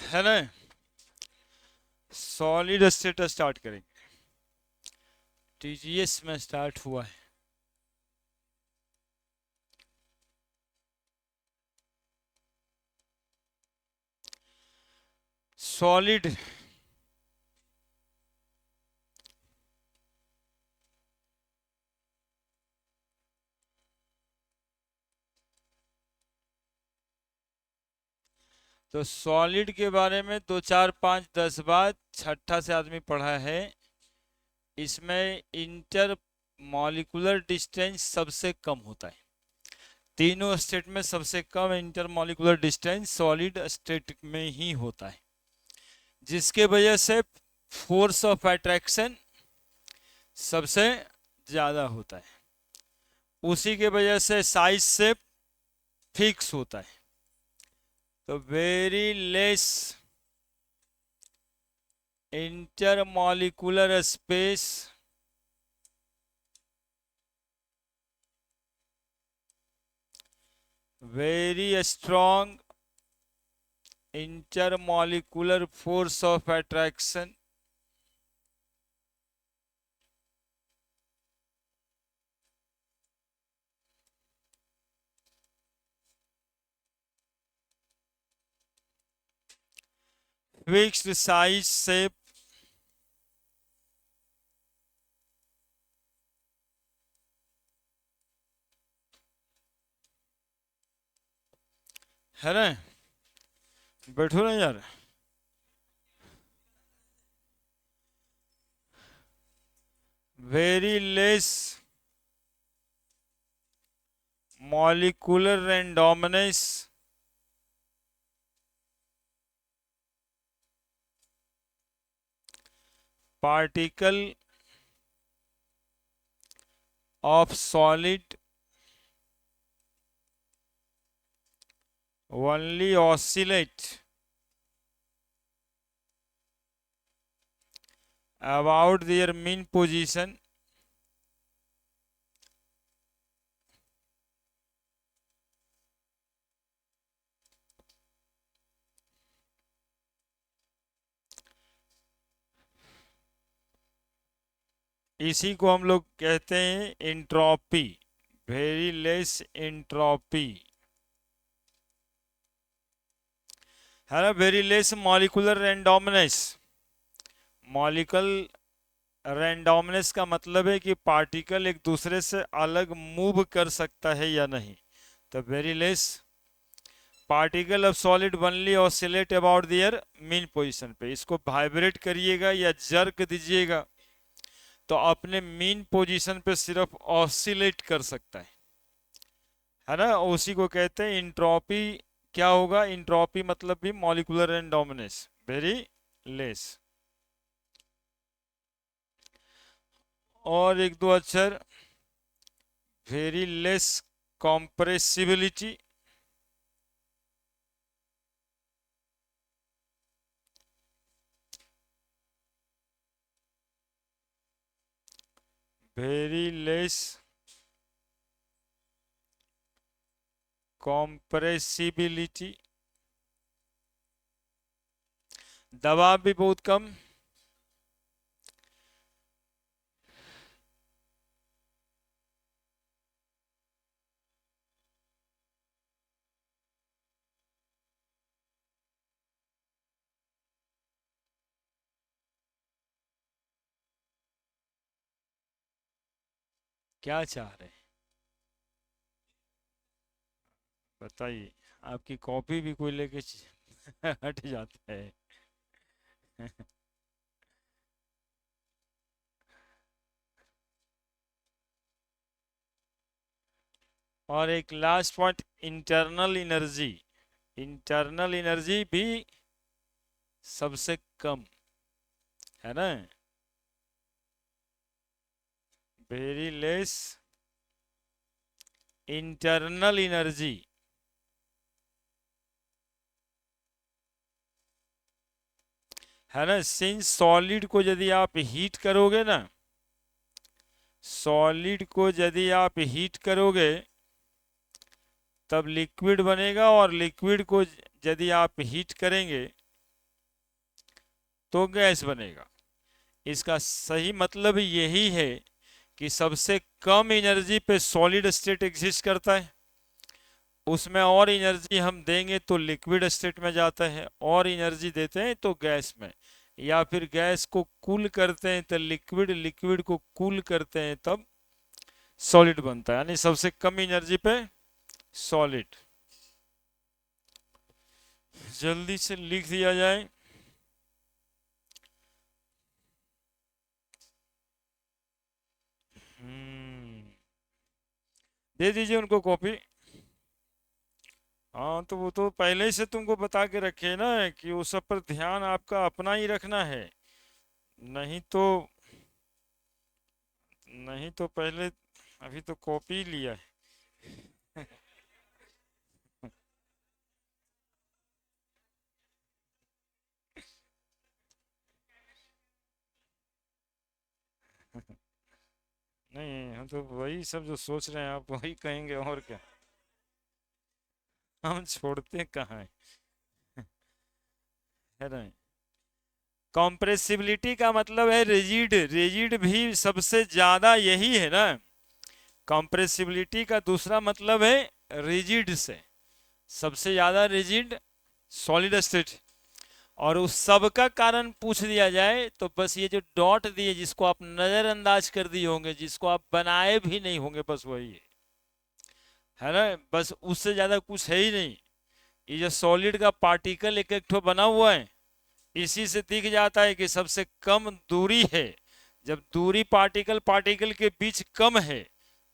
है ना। Solid state start करेंगे। टीजीएस में स्टार्ट हुआ है। सॉलिड तो सॉलिड के बारे में 2 4 5 10 बार छठा से आदमी पढ़ा है। इसमें इंटर मॉलिक्यूलर डिस्टेंस सबसे कम होता है। तीनों स्टेट में सबसे कम inter molecular distance solid state में ही होता है, जिसके वजह से फोर्स ऑफ अट्रैक्शन सबसे ज़्यादा होता है। उसी के वजह से साइज से फिक्स होता है। तो very less intermolecular space very strong intermolecular force of attraction fixed size shape है ना। बैठो ना यार। very less molecular randomness particle of solid only oscillate about their mean position इसी को हम लोग कहते हैं एंट्रोपी। वेरी लेस एंट्रोपी है ना। Very less molecular randomness. Molecule randomness का मतलब है कि पार्टिकल एक दूसरे से अलग मूव कर सकता है या नहीं। तो very less particle of solid only oscillate about their mean position पे। इसको वाइब्रेट करिएगा या जर्क दीजिएगा तो अपने मीन पोजीशन पे सिर्फ ऑसिलेट कर सकता है ना। उसी को कहते हैं इंट्रोपी। क्या होगा इंट्रोपी मतलब भी मॉलिक्यूलर रैंडमनेस वेरी लेस। और एक दो अक्षर very less compressibility very less compressibility. दबाव भी बहुत कम। क्या चाह रहे हैं बताइए। आपकी कॉपी भी कोई लेके हट जाता है। और एक last point internal energy. Internal energy भी सबसे कम है ना। वेरी लेस इंटरनल एनर्जी है ना। सिंस सॉलिड को यदि आप हीट करोगे ना, सॉलिड को यदि आप हीट करोगे तब लिक्विड बनेगा, और लिक्विड को यदि आप हीट करेंगे तो गैस बनेगा। इसका सही मतलब यही है कि सबसे कम एनर्जी पे सॉलिड स्टेट एग्जिस्ट करता है, उसमें और एनर्जी हम देंगे तो लिक्विड स्टेट में जाता है, और एनर्जी देते हैं तो गैस में, या फिर गैस को कूल करते हैं तो लिक्विड, लिक्विड को कूल करते हैं तब सॉलिड बनता है, यानी सबसे कम एनर्जी पे सॉलिड। जल्दी से लिख दिया जाए। दे दीजिए उनको कॉपी। हाँ तो वो तो पहले से तुमको बता के रखे ना कि वो सब पर ध्यान आपका अपना ही रखना है, नहीं तो, नहीं तो पहले, अभी तो कॉपी लिया है। नहीं, हम तो वही सब जो सोच रहे हैं आप वही कहेंगे, और क्या। हम छोड़ते कहाँ हैं, है ना। कॉम्प्रेसिबिलिटी का मतलब है रिजिड, रिजिड भी सबसे ज्यादा यही है ना। कॉम्प्रेसिबिलिटी का दूसरा मतलब है रिजिड से, सबसे ज्यादा रिजिड सॉलिड स्टेट। और उस सब का कारण पूछ दिया जाए तो बस ये जो डॉट दिए जिसको आप नजरअंदाज कर दिए होंगे, जिसको आप बनाए भी नहीं होंगे, बस वही है ना। बस उससे ज्यादा कुछ है ही नहीं। ये जो सॉलिड का पार्टिकल एक एक ठो बना हुआ है, इसी से दिख जाता है कि सबसे कम दूरी है। जब दूरी पार्टिकल पार्टिकल के बीच कम है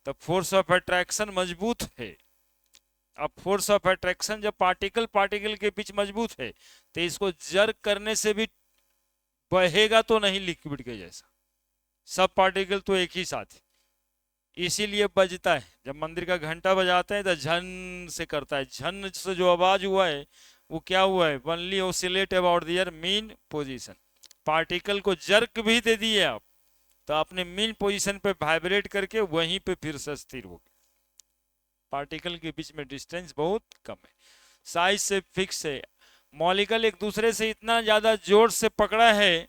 तब फोर्स ऑफ अट्रैक्शन मजबूत है। अब फोर्स ऑफ अट्रैक्शन जब पार्टिकल पार्टिकल के बीच मजबूत है तो इसको जर्क करने से भी बहेगा तो नहीं लिक्विड के जैसा, सब पार्टिकल तो एक ही साथ, इसीलिए बजता है। जब मंदिर का घंटा बजाते हैं तो झन से करता है, झन से जो आवाज हुआ है वो क्या हुआ है, only oscillate about their mean position. Particle को जर्क भी दे दिए आप तो अपने मीन पोजीशन पे वाइब्रेट करके वहीं पे फिर से स्थिर हो गए। पार्टिकल के बीच में डिस्टेंस बहुत कम है, साइज से फिक्स है। मॉलिक्यूल एक दूसरे से इतना ज्यादा जोर से पकड़ा है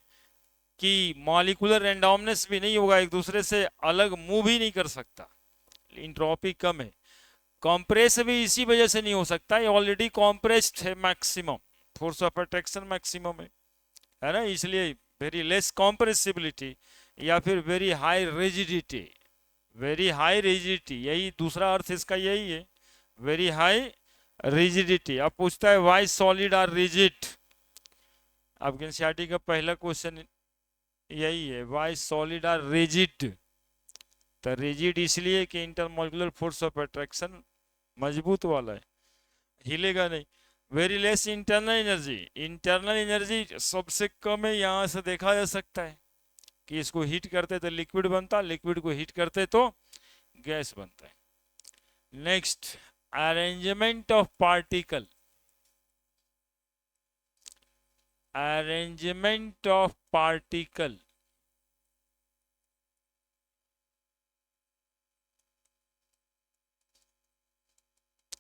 कि मॉलिक्यूलर रैंडमनेस भी नहीं होगा, एक दूसरे से अलग मूव ही नहीं कर सकता, इंट्रोपी कम है। कॉम्प्रेस भी इसी वजह से नहीं हो सकता, ये ऑलरेडी कॉम्प्रेस्ड है, maximum force of attraction maximum है ना, इसलिए वेरी लेस कॉम्प्रेसिबिलिटी या फिर very high rigidity. Very high rigidity, यही दूसरा अर्थ इसका यही है, वेरी हाई रिजिडिटी। अब पूछता है वाई सॉलिड आर रिजिड, आपके एनसीईआरटी का पहला क्वेश्चन यही है, वाई सॉलिड आर रिजिड। तो रिजिड इसलिए कि इंटरमोलिकुलर फोर्स ऑफ अट्रैक्शन मजबूत वाला है, हिलेगा नहीं। Very less internal energy, internal energy सबसे कम है, यहां से देखा जा सकता है कि इसको हीट करते तो लिक्विड बनता, लिक्विड को हीट करते तो गैस बनता है। Next, arrangement of particle, arrangement of particle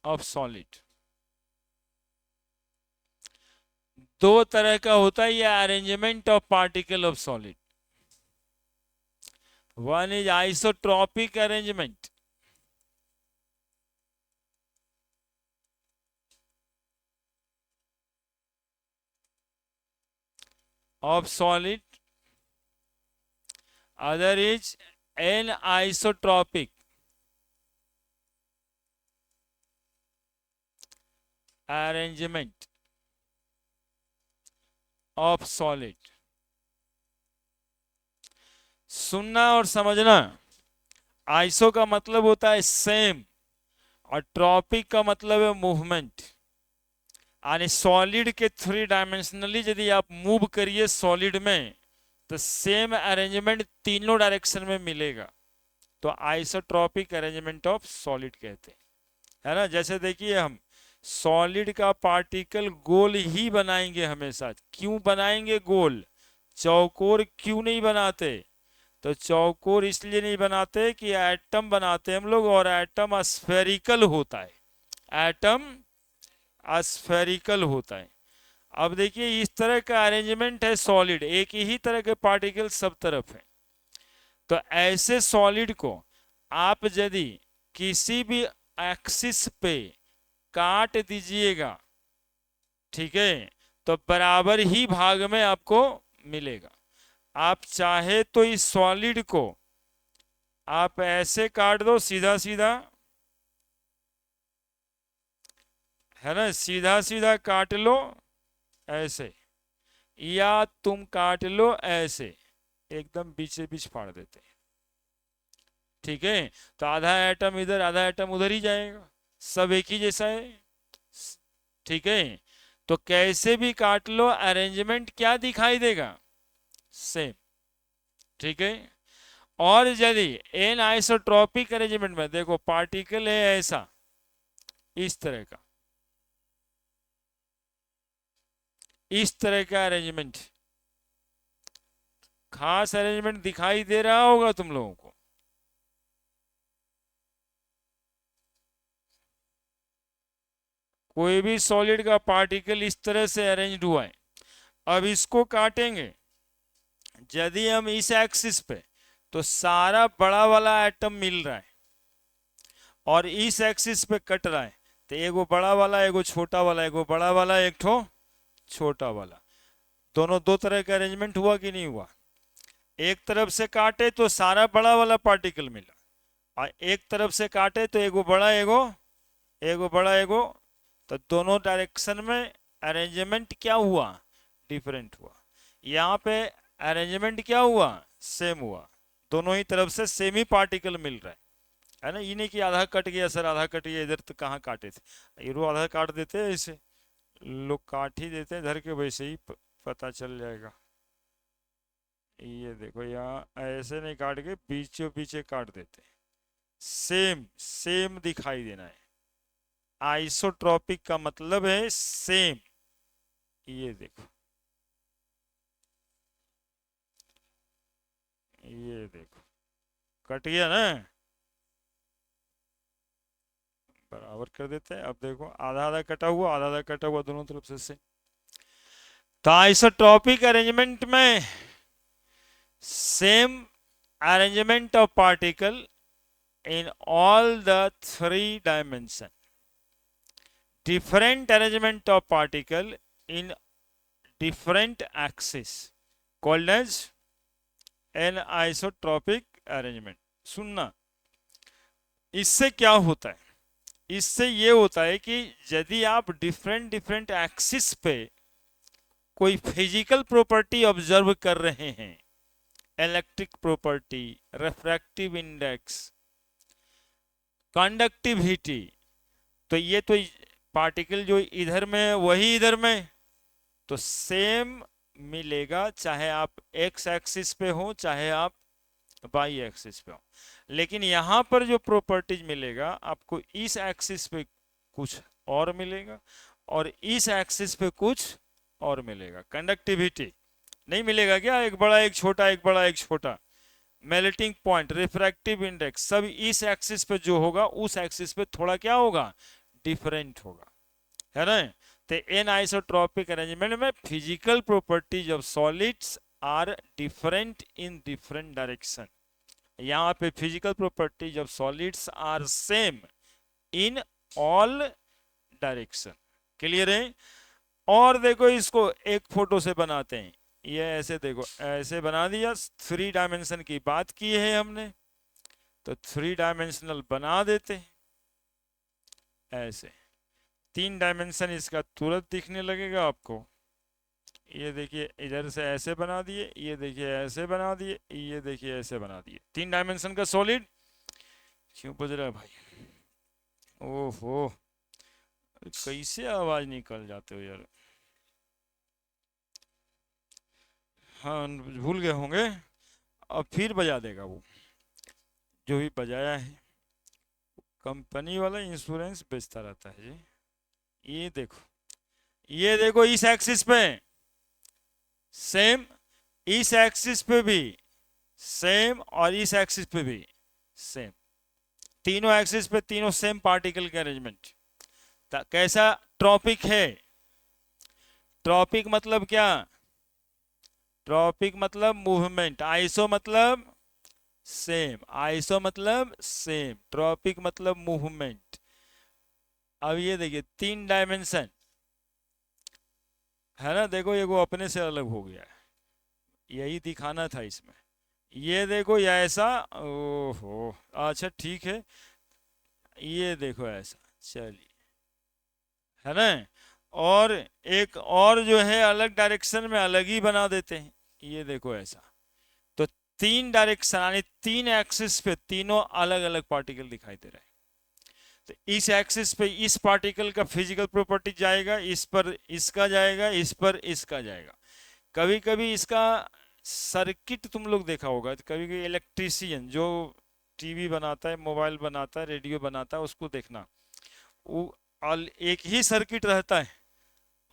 of solid. दो तरह का होता है ये arrangement of particle of solid. One is isotropic arrangement, of solid, other is anisotropic arrangement of solid। सुनना और समझना, आइसो का मतलब होता है सेम और ट्रॉपिक का मतलब है मूवमेंट, यानी सॉलिड के थ्री डायमेंशनली यदि आप मूव करिए सॉलिड में तो सेम अरेंजमेंट तीनों डायरेक्शन में मिलेगा, तो आइसोट्रॉपिक अरेंजमेंट ऑफ सॉलिड कहते हैं, है ना। जैसे देखिए हम सॉलिड का पार्टिकल गोल ही बनाएंगे हमेशा, क्यों बनाएंगे गोल, चौकोर क्यों नहीं बनाते, तो चौकोर इसलिए नहीं बनाते कि एटम बनाते हैं हम लोग और एटम स्फेरिकल होता है, एटम स्फेरिकल होता है। अब देखिए इस तरह का अरेंजमेंट है सॉलिड, एक ही तरह के पार्टिकल सब तरफ है। तो ऐसे सॉलिड को आप यदि किसी भी एक्सिस पे काट दीजिएगा, ठीक है, तो बराबर ही भाग में आपको मिलेगा। आप चाहे तो इस सॉलिड को आप ऐसे काट दो सीधा सीधा, है ना, सीधा सीधा काट लो ऐसे, या तुम काट लो ऐसे, एकदम बीचे बीच फाड़ देते हैं, ठीक है। तो आधा एटम इधर आधा एटम उधर ही जाएगा, सब एक ही जैसा है, ठीक है। तो कैसे भी काट लो अरेंजमेंट क्या दिखाई देगा, सेम, ठीक है। और यदि एन आइसोट्रॉपिक अरेंजमेंट में देखो पार्टिकल है ऐसा, इस तरह का, इस तरह का अरेंजमेंट, खास अरेंजमेंट दिखाई दे रहा होगा तुम लोगों को। कोई भी सॉलिड का पार्टिकल इस तरह से अरेंज्ड हुआ है। अब इसको काटेंगे यदि हम इस एक्सिस पे, तो सारा बड़ा वाला एटम मिल रहा है, और इस एक्सिस पे कट रहा है, तो एगो बड़ा वाला एगो छोटा वाला, एगो बड़ा वाला एक ठो छोटा वाला, दोनों दो तरह का अरेंजमेंट हुआ कि नहीं हुआ। एक तरफ से काटे तो सारा बड़ा वाला पार्टिकल मिला, और एक तरफ से काटे तो एगो बड़ा एगो एगो बड़ा एगो, तो दोनों डायरेक्शन में अरेंजमेंट क्या हुआ, डिफरेंट हुआ। यहाँ पे अरेंजमेंट क्या हुआ, सेम हुआ, दोनों ही तरफ से सेम ही पार्टिकल मिल रहा है ना। ये नहीं कि आधा कट गया सर, आधा कट गया, इधर तो कहाँ काटे थे, ये आधा काट देते हैं, ऐसे लोग काट ही देते हैं धर के, वैसे ही पता चल जाएगा। ये देखो यहाँ ऐसे नहीं काट के बीचों बीचे काट देते हैं, सेम सेम दिखाई देना है। आइसोट्रॉपिक का मतलब है सेम, ये देखो, ये देखो कट गया ना, बराबर कर देते हैं। अब देखो आधा आधा कटा हुआ, आधा आधा कटा हुआ, दोनों तरफ से। तो आइसोट्रॉपिक अरेंजमेंट में same arrangement of particle in all the three dimension, different arrangement of particle in different axis called as an isotropic arrangement। सुनना, इससे क्या होता है, इससे ये होता है कि यदि आप डिफरेंट डिफरेंट एक्सिस पे कोई फिजिकल प्रॉपर्टी ऑब्जर्व कर रहे हैं, electric property, refractive index, conductivity, तो ये तो पार्टिकल जो इधर में है वही इधर में, तो सेम मिलेगा, चाहे आप एक्स एक्सिस पे हो चाहे आप वाई एक्सिस पे हो। लेकिन यहां पर जो प्रॉपर्टीज मिलेगा आपको, इस एक्सिस पे कुछ और मिलेगा और इस एक्सिस पे कुछ और मिलेगा। कंडक्टिविटी नहीं मिलेगा क्या, एक बड़ा एक छोटा, एक बड़ा एक छोटा। मेल्टिंग पॉइंट, रिफ्रैक्टिव इंडेक्स, सब इस एक्सिस पे जो होगा उस एक्सिस पे थोड़ा क्या होगा, डिफरेंट होगा, है ना। तो इन आइसोट्रॉपिक अरेंजमेंट में physical properties of solids are different in different direction. यहाँ पे physical properties of solids are same in all direction. Clear है। और देखो इसको एक फोटो से बनाते हैं, ये ऐसे देखो, ऐसे बना दिया, थ्री डायमेंशन की बात की है हमने, तो थ्री डायमेंशनल बना देते ऐसे। तीन डायमेंशन इसका तुरंत दिखने लगेगा आपको। ये देखिए इधर से ऐसे बना दिए, ये देखिए ऐसे बना दिए, ये देखिए ऐसे बना दिए, तीन डायमेंशन का सॉलिड। क्यों बज रहा है भाई, ओहो, कैसे आवाज निकल जाते हो यार। हाँ भूल गए होंगे, अब फिर बजा देगा वो जो भी बजाया है। कंपनी वाला इंश्योरेंस बेचता रहता है जी। ये देखो, ये देखो इस एक्सिस पे सेम, इस एक्सिस पे भी सेम, और इस एक्सिस पे भी सेम, तीनों एक्सिस पे तीनों सेम पार्टिकल के अरेंजमेंट। कैसा ट्रॉपिक है, ट्रॉपिक मतलब क्या? ट्रॉपिक मतलब मूवमेंट, आइसो मतलब सेम, आइसो मतलब सेम, ट्रॉपिक मतलब मूवमेंट। अब ये देखिए 3 डायमेंशन है ना, देखो ये वो अपने से अलग हो गया है, यही दिखाना था इसमें। ये देखो ये ऐसा, ओहो अच्छा ठीक है, ये देखो ऐसा, चलिए, है ना। और एक और जो है अलग डायरेक्शन में अलग ही बना देते हैं, ये देखो ऐसा। तो 3 डायरेक्शन यानी 3 एक्सिस पे तीनों अलग अलग पार्टिकल दिखाई दे रहे हैं। तो इस एक्सिस पे इस पार्टिकल का फिजिकल प्रॉपर्टी जाएगा, इस पर इसका जाएगा, इस पर इसका जाएगा। कभी कभी इसका सर्किट तुम लोग देखा होगा, तो कभी कभी इलेक्ट्रीशियन जो टीवी बनाता है, मोबाइल बनाता है, रेडियो बनाता है, उसको देखना, वो एक ही सर्किट रहता है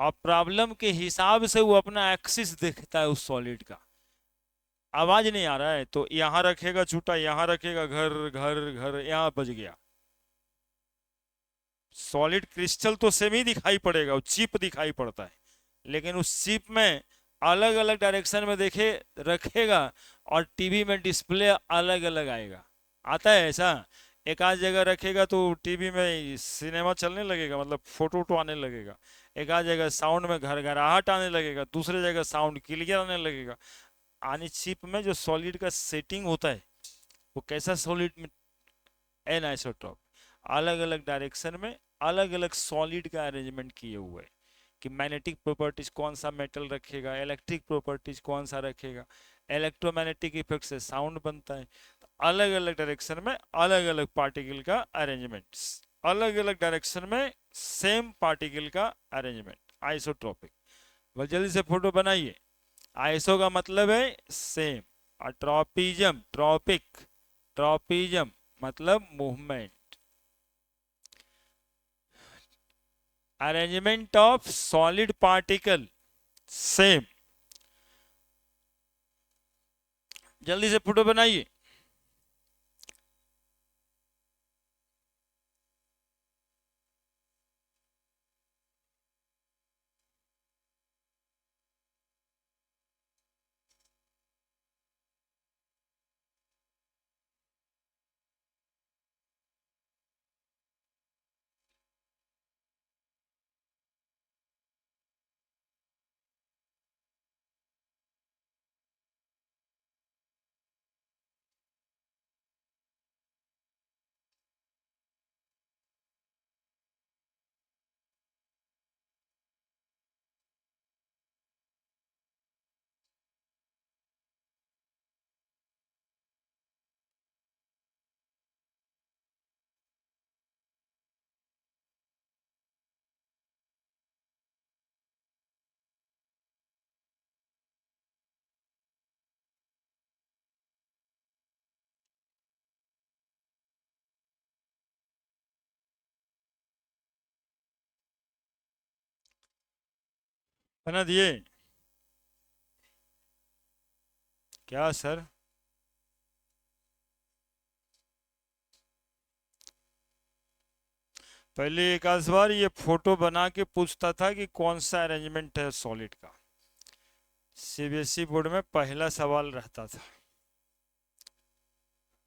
और प्रॉब्लम के हिसाब से वो अपना एक्सिस देखता है उस सॉलिड का। आवाज नहीं आ रहा है तो यहाँ रखेगा छूटा, यहाँ रखेगा घर घर घर, यहाँ बज गया। सॉलिड क्रिस्टल तो सेम ही दिखाई पड़ेगा, वो चिप दिखाई पड़ता है, लेकिन उस चिप में अलग अलग डायरेक्शन में देखे रखेगा और टीवी में डिस्प्ले अलग अलग आएगा। आता है ऐसा, एक आध जगह रखेगा तो टीवी में सिनेमा चलने लगेगा, मतलब फोटो वोटो आने लगेगा। एक आध जगह साउंड में घर घराहट आने लगेगा, दूसरे जगह साउंड क्लियर आने लगेगा। आनी चिप में जो सॉलिड का सेटिंग होता है, वो कैसा सॉलिड में, एनआइसोट्रॉप, अलग अलग डायरेक्शन में अलग अलग सॉलिड का अरेंजमेंट किए हुए हैं कि मैग्नेटिक प्रॉपर्टीज कौन सा मेटल रखेगा, इलेक्ट्रिक प्रॉपर्टीज कौन सा रखेगा, इलेक्ट्रोमैग्नेटिक इफेक्ट से साउंड बनता है। तो अलग अलग डायरेक्शन में अलग अलग पार्टिकल का अरेंजमेंट, अलग अलग डायरेक्शन में सेम पार्टिकल का अरेंजमेंट, आइसोट्रोपिक। बस जल्दी से फोटो बनाइए। आइसो का मतलब है सेम, और ट्रॉपिज्म, ट्रॉपिक, ट्रॉपिज्म मतलब movement, arrangement of solid particle same. जल्दी से फोटो बनाइए। बना दिए क्या सर? पहले एक आध बार ये फोटो बना के पूछता था कि कौन सा अरेंजमेंट है सॉलिड का, सीबीएसई बोर्ड में पहला सवाल रहता था।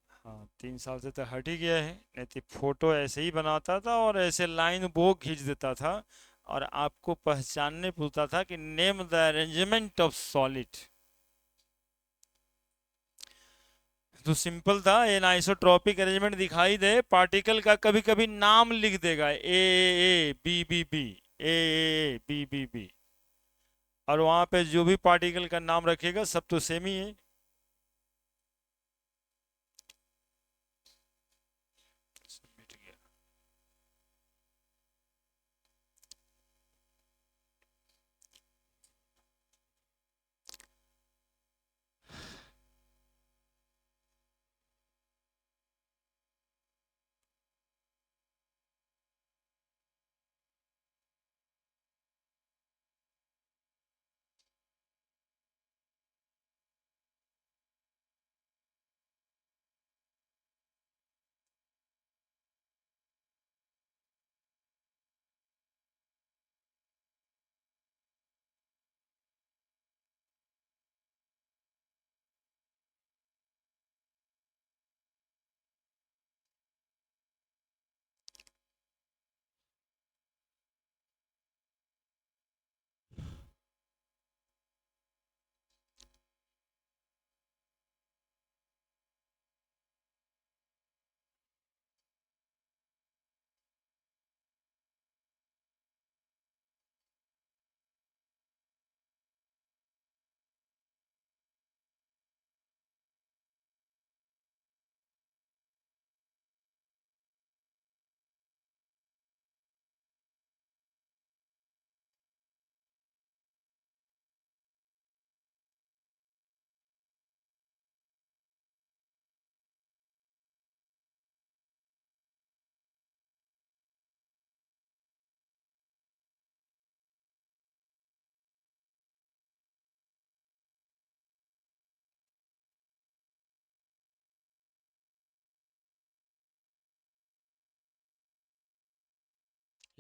हाँ 3 साल से तो हट ही गया है, नहीं तो फोटो ऐसे ही बनाता था और ऐसे लाइन वो खींच देता था और आपको पहचानने पूछता था कि name the arrangement of solid. तो सिंपल था, एनाइसोट्रॉपिक अरेंजमेंट दिखाई दे पार्टिकल का, कभी कभी नाम लिख देगा A B B B, A B B B, और वहां पे जो भी पार्टिकल का नाम रखेगा सब तो सेम ही है।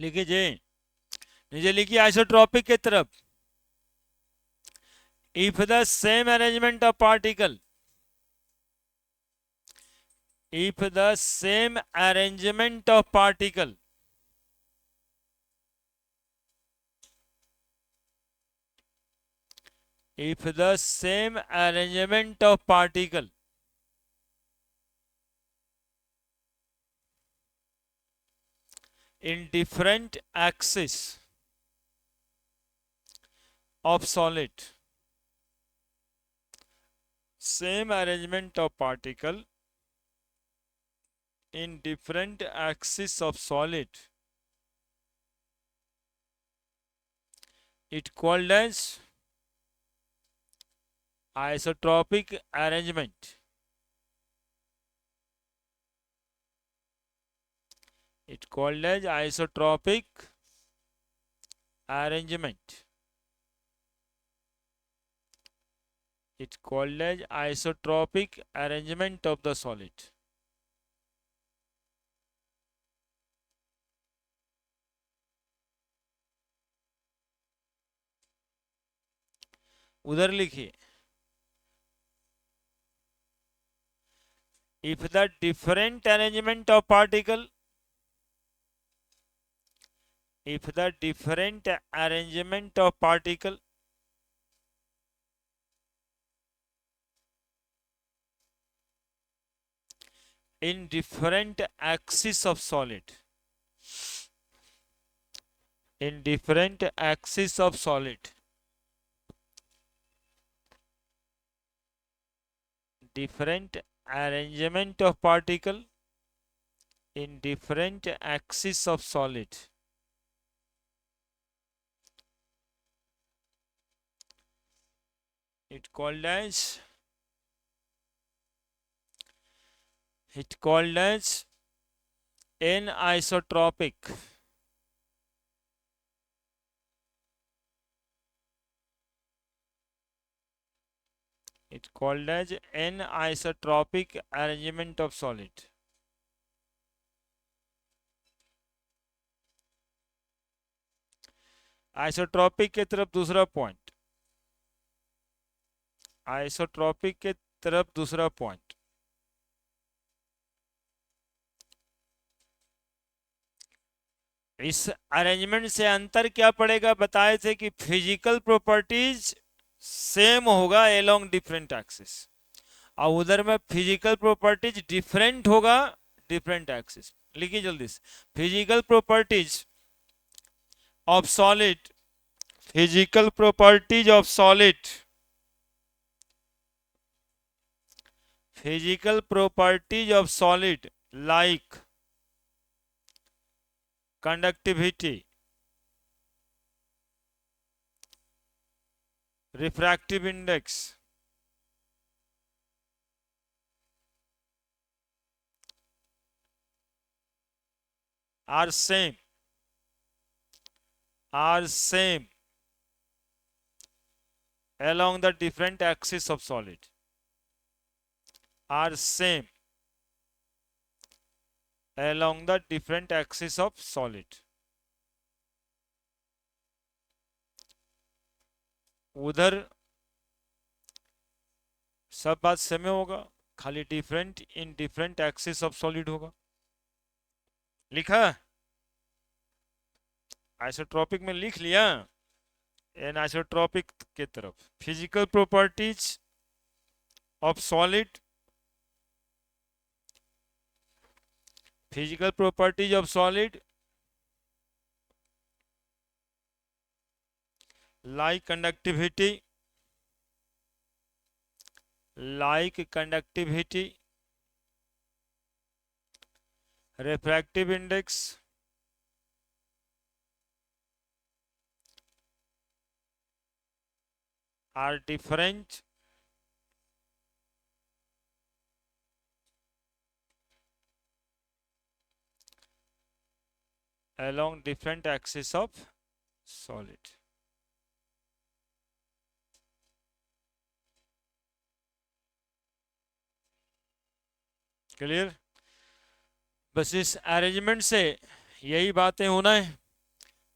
लिखिए जी, नीचे लिखिए आइसोट्रॉपिक की तरफ, if the same arrangement of particle, if the same arrangement of particle if the same arrangement of particle in different axes of solid, same arrangement of particle in different axes of solid, it called as isotropic arrangement. It called as isotropic arrangement. It called as isotropic arrangement of the solid. उधर लिखिए, if the different arrangement of particle, if the different arrangement of particle in different axes of solid, in different axes of solid, different arrangement of particle in different axes of solid, it called as anisotropic. It called as anisotropic arrangement of solid. Isotropic के तरफ दूसरा point, isotropic के तरफ दूसरा point, इस arrangement से अंतर क्या पड़ेगा, बताए थे कि फिजिकल प्रॉपर्टीज सेम होगा एलोंग डिफरेंट एक्सिस, और उधर में फिजिकल प्रॉपर्टीज डिफरेंट होगा डिफरेंट एक्सिस। लिखिए जल्दी से, physical properties of solid, physical properties of solid, physical properties of solid like conductivity, refractive index, are same along the different axes of solid, are same along the different axes of solid. उधर सब बात same होगा, खाली different in different axis of solid होगा। लिखा isotropic में लिख लिया, एन आइसोट्रॉपिक के तरफ physical properties of solid, physical properties of solid like conductivity, refractive index, are different along different axes of solid. Clear? बस इस अरेंजमेंट से यही बातें होना है।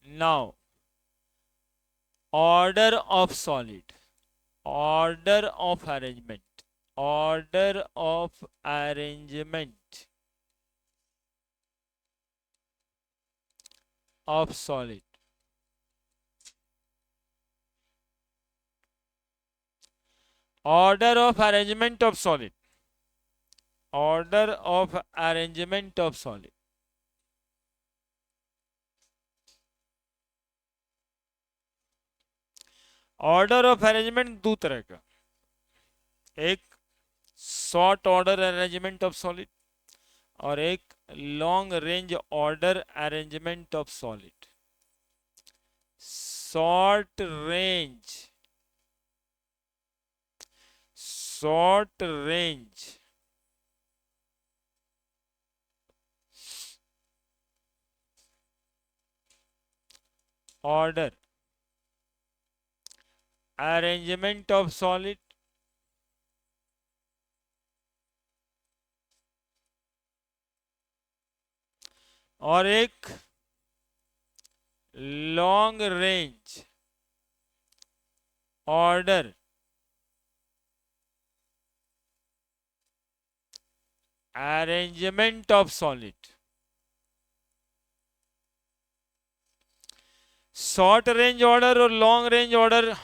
now order of solid, order of arrangement, order of arrangement of solid, order of arrangement of solid, order of arrangement of solid. Order of arrangement दो तरह का, एक short order arrangement of solid और एक long range order arrangement of solid. Short range, short range order arrangement of solid और एक long range order arrangement of solid. Short range order और long range order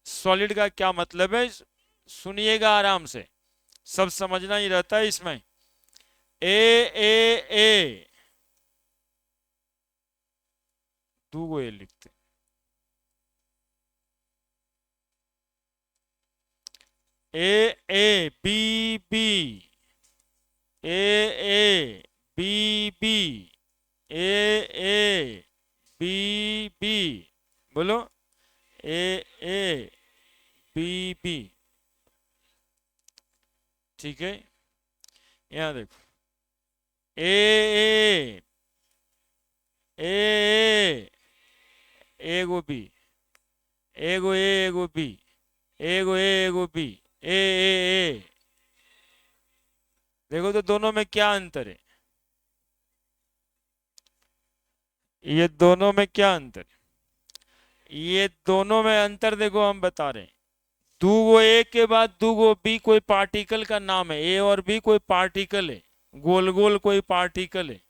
solid का क्या मतलब है, सुनिएगा आराम से, सब समझना ही रहता है इसमें. ए दो गो ए लिखते, A B B, A B B, A B B, बोलो ए बी बी. ठीक है, यहां देखो ए एगो बी, एगो एगो बी, एगो एगो बी, ए. देखो तो दोनों में क्या अंतर है, ये दोनों में क्या अंतर है, ये दोनों में अंतर देखो हम बता रहे हैं. दूगो ए के बाद दूगो बी कोई पार्टिकल का नाम है, ए और बी कोई पार्टिकल है, गोल गोल कोई पार्टिकल है.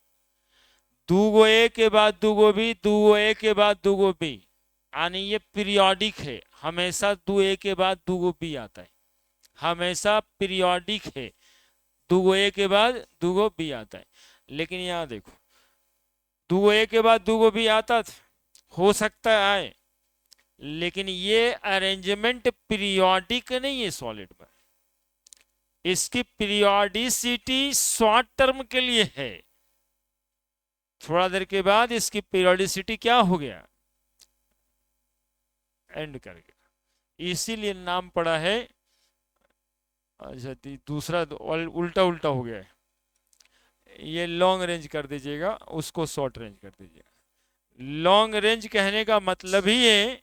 दूगो ए के बाद दूगो बी, दूगो ए के बाद दूगो बी, यानी ये पीरियोडिक है, हमेशा दो ए के बाद दूगो बी आता है, हमेशा पीरियोडिक है, दूगो ए के बाद दूगो बी आता है. लेकिन यहां देखो दूगो ए के बाद दूगो बी आता था, हो सकता है आए, लेकिन ये अरेंजमेंट पीरियोडिक नहीं है सॉलिड में, इसकी पीरियोडिसिटी शॉर्ट टर्म के लिए है, थोड़ा देर के बाद इसकी पीरियोडिसिटी क्या हो गया, एंड कर गया, इसीलिए नाम पड़ा है. अच्छा दूसरा उल्टा उल्टा हो गया है, ये लॉन्ग रेंज कर दीजिएगा, उसको शॉर्ट रेंज कर दीजिएगा. लॉन्ग रेंज कहने का मतलब ही है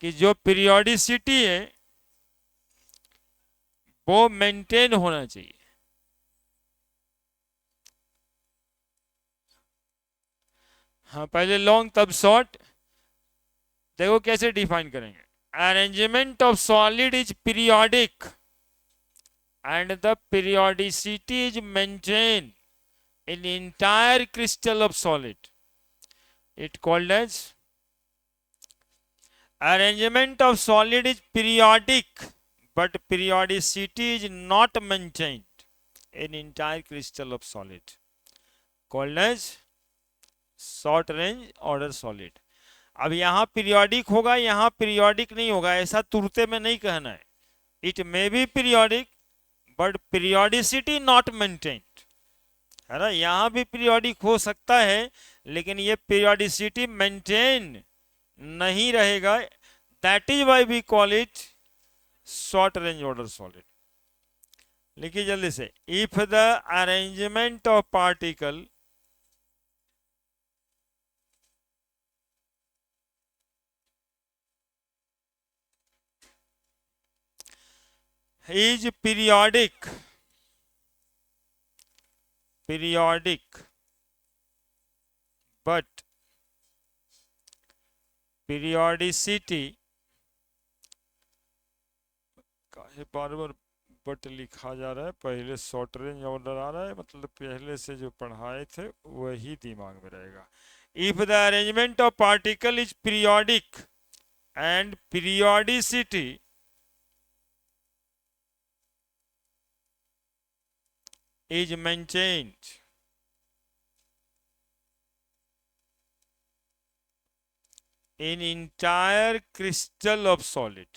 कि जो पीरियोडिसिटी है वो मेंटेन होना चाहिए. हाँ पहले लॉन्ग तब शॉर्ट. देखो कैसे डिफाइन करेंगे, arrangement of solid is periodic and the periodicity is maintained in the entire crystal of solid. It called as arrangement of solid is periodic, but periodicity is not maintained in entire crystal of solid, called as short range order solid. अब यहां periodic होगा, यहां periodic नहीं होगा, ऐसा तुरते में नहीं कहना है. It may be periodic but periodicity not maintained, है ना, यहां भी पीरियोडिक हो सकता है लेकिन ये पीरियोडिसिटी मेंटेन नहीं रहेगा. That is why we call it short range order solid. लिखिए जल्दी से, if the arrangement of particle is periodic but periodicity, काहे बार बार बट लिखा जा रहा है, पहले शॉर्ट रेंज ऑर्डर आ रहा है, मतलब पहले से जो पढ़ाए थे वही दिमाग में रहेगा। If the arrangement of particle is periodic and periodicity is maintained in entire crystal of solid,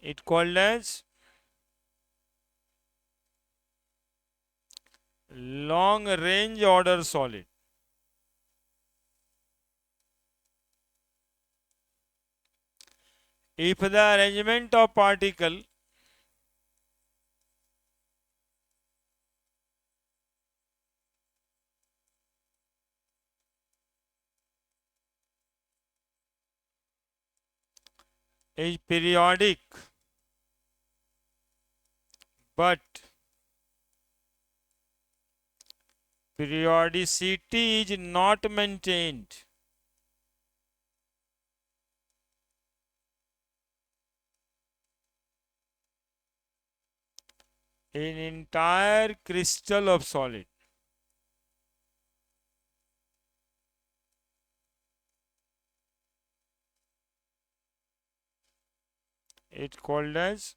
it called as long range order solid. If the arrangement of particle is periodic but periodicity is not maintained in entire crystal of solid, it called as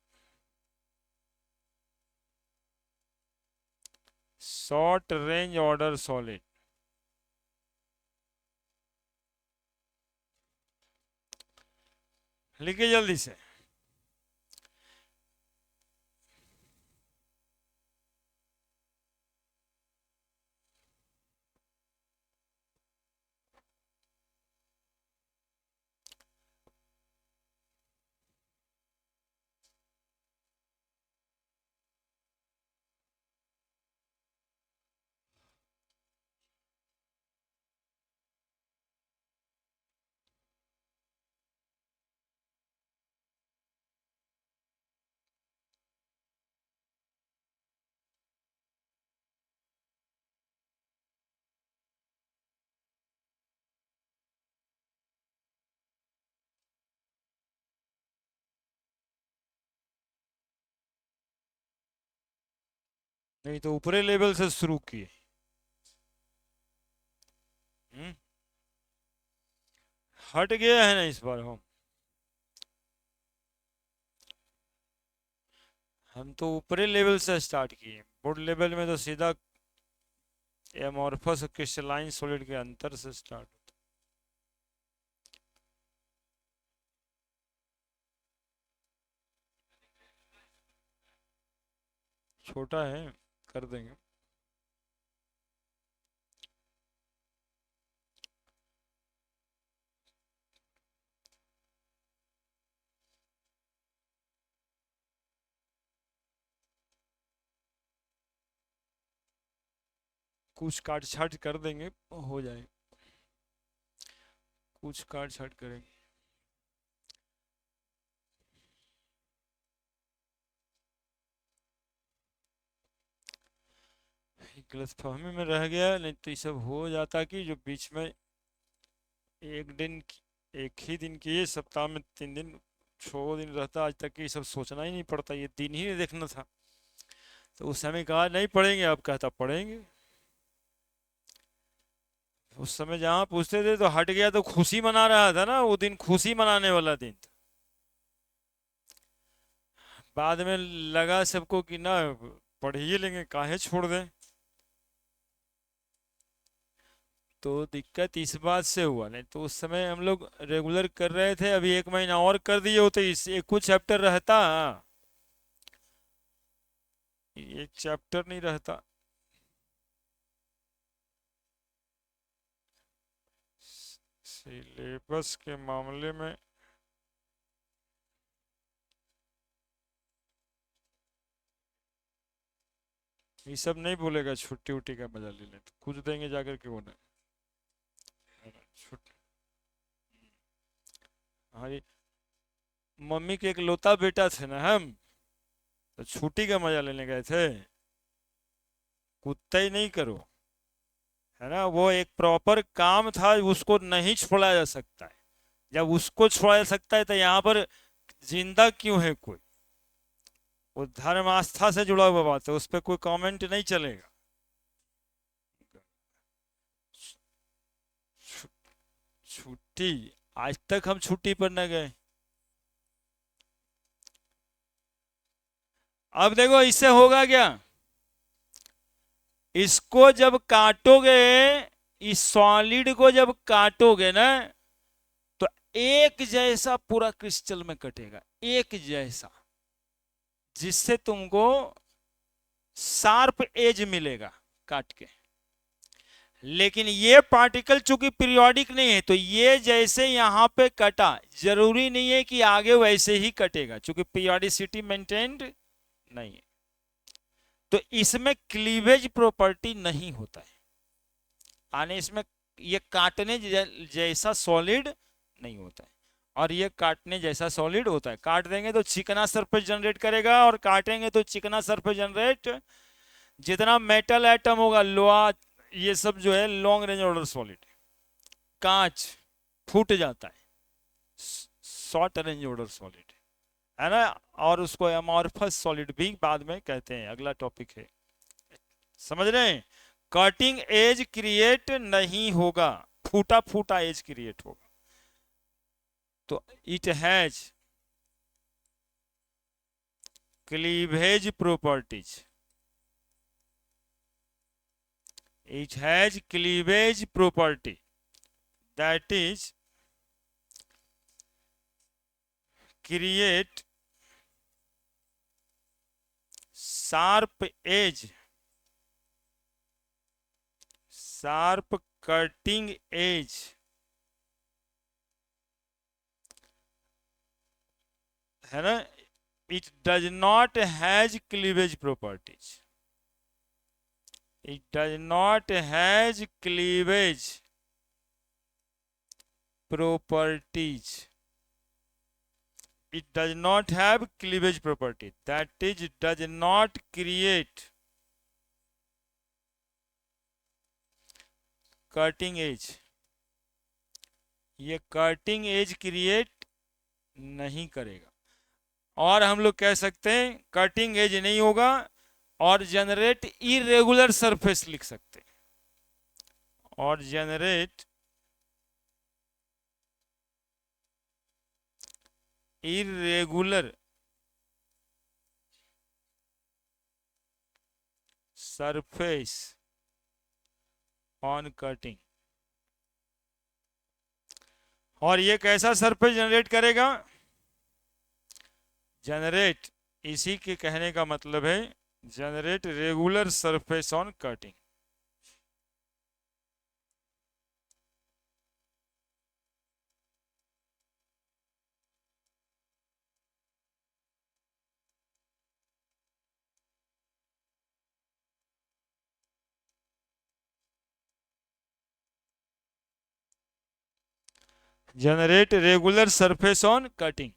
short range order solid. लिखिए जल्दी से। नहीं तो ऊपरे level से शुरू किए। हट गया है ना इस बार हम तो ऊपरी लेवल से स्टार्ट किए। बोर्ड लेवल में तो सीधा एमॉर्फस क्रिस्टलाइन सॉलिड के अंतर से स्टार्ट होता। छोटा है, कर देंगे। कुछ काट छाट कर देंगे, हो जाए। कुछ काट छाट करेंगे। गलतफहमी में रह गया, नहीं तो ये सब हो जाता कि जो बीच में एक दिन एक ही दिन किए, सप्ताह में 3 दिन 6 दिन रहता, आज तक ये सब सोचना ही नहीं पड़ता, ये दिन ही नहीं देखना था। तो उस समय कहा नहीं पढ़ेंगे, अब कहता पढ़ेंगे। उस समय जहाँ पूछते थे तो हट गया तो खुशी मना रहा था ना, वो दिन खुशी मनाने वाला दिन था। बाद में लगा सबको कि ना पढ़ ही लेंगे, काहे छोड़ दें। तो दिक्कत इस बात से हुआ, नहीं तो उस समय हम लोग रेगुलर कर रहे थे। अभी 1 महीना और कर दिए होते, इस एक कुछ चैप्टर रहता, एक चैप्टर नहीं रहता। सिलेबस के मामले में ये सब नहीं बोलेगा छुट्टी उट्टी का मजा ले लें, तो कुछ देंगे जाकर के वो ना छुट्टी। हाँ, ये मम्मी के एक लौता बेटा थे ना हम, तो छुट्टी का मजा लेने गए थे? कुत्ता ही नहीं करो, है ना। वो एक प्रॉपर काम था, उसको नहीं छोड़ा जा सकता है। जब उसको छोड़ा जा सकता है तो यहाँ पर जिंदा क्यों है कोई? वो धर्म आस्था से जुड़ा हुआ बात है, उस पर कोई कमेंट नहीं चलेगा। छु- छुट्टी, आज तक हम छुट्टी पर न गए। अब देखो इससे होगा क्या, इसको जब काटोगे, इस सॉलिड को जब काटोगे ना, तो एक जैसा पूरा क्रिस्टल में कटेगा, एक जैसा, जिससे तुमको शार्प एज मिलेगा काट के। लेकिन ये पार्टिकल चूंकि पीरियोडिक नहीं है, तो ये जैसे यहां पे कटा, जरूरी नहीं है कि आगे वैसे ही कटेगा, चूंकि पीरियोडिसिटी मेंटेन्ड नहीं है। तो इसमें क्लीवेज प्रॉपर्टी नहीं होता है, यानी इसमें ये काटने जैसा सॉलिड नहीं होता है, और ये काटने जैसा सॉलिड होता है। काट देंगे तो चिकना सरफेस जनरेट करेगा, और काटेंगे तो चिकना सरफेस जनरेट। जितना मेटल एटम होगा, लोहा, ये सब जो है लॉन्ग रेंज ऑर्डर सॉलिड। कांच फूट जाता है, शॉर्ट रेंज ऑर्डर सॉलिड, है ना। और उसको एमॉर्फस सॉलिड भी बाद में कहते हैं, अगला टॉपिक है। समझ रहे हैं? कटिंग एज क्रिएट नहीं होगा, फूटा फूटा एज क्रिएट होगा। तो it has cleavage properties, it has cleavage property, that is create sharp edge, sharp cutting edge, है ना। It does not has cleavage properties, it does not has cleavage properties, it does not have cleavage property, that is it does not create cutting edge, ये cutting edge create नहीं करेगा। और हम लोग कह सकते हैं कटिंग एज नहीं होगा, और जनरेट इरेगुलर सरफेस लिख सकते हैं, और generate irregular surface on cutting. और ये कैसा सरफेस जनरेट करेगा? जनरेट, इसी के कहने का मतलब है generate regular surface on cutting. Generate regular surface on cutting.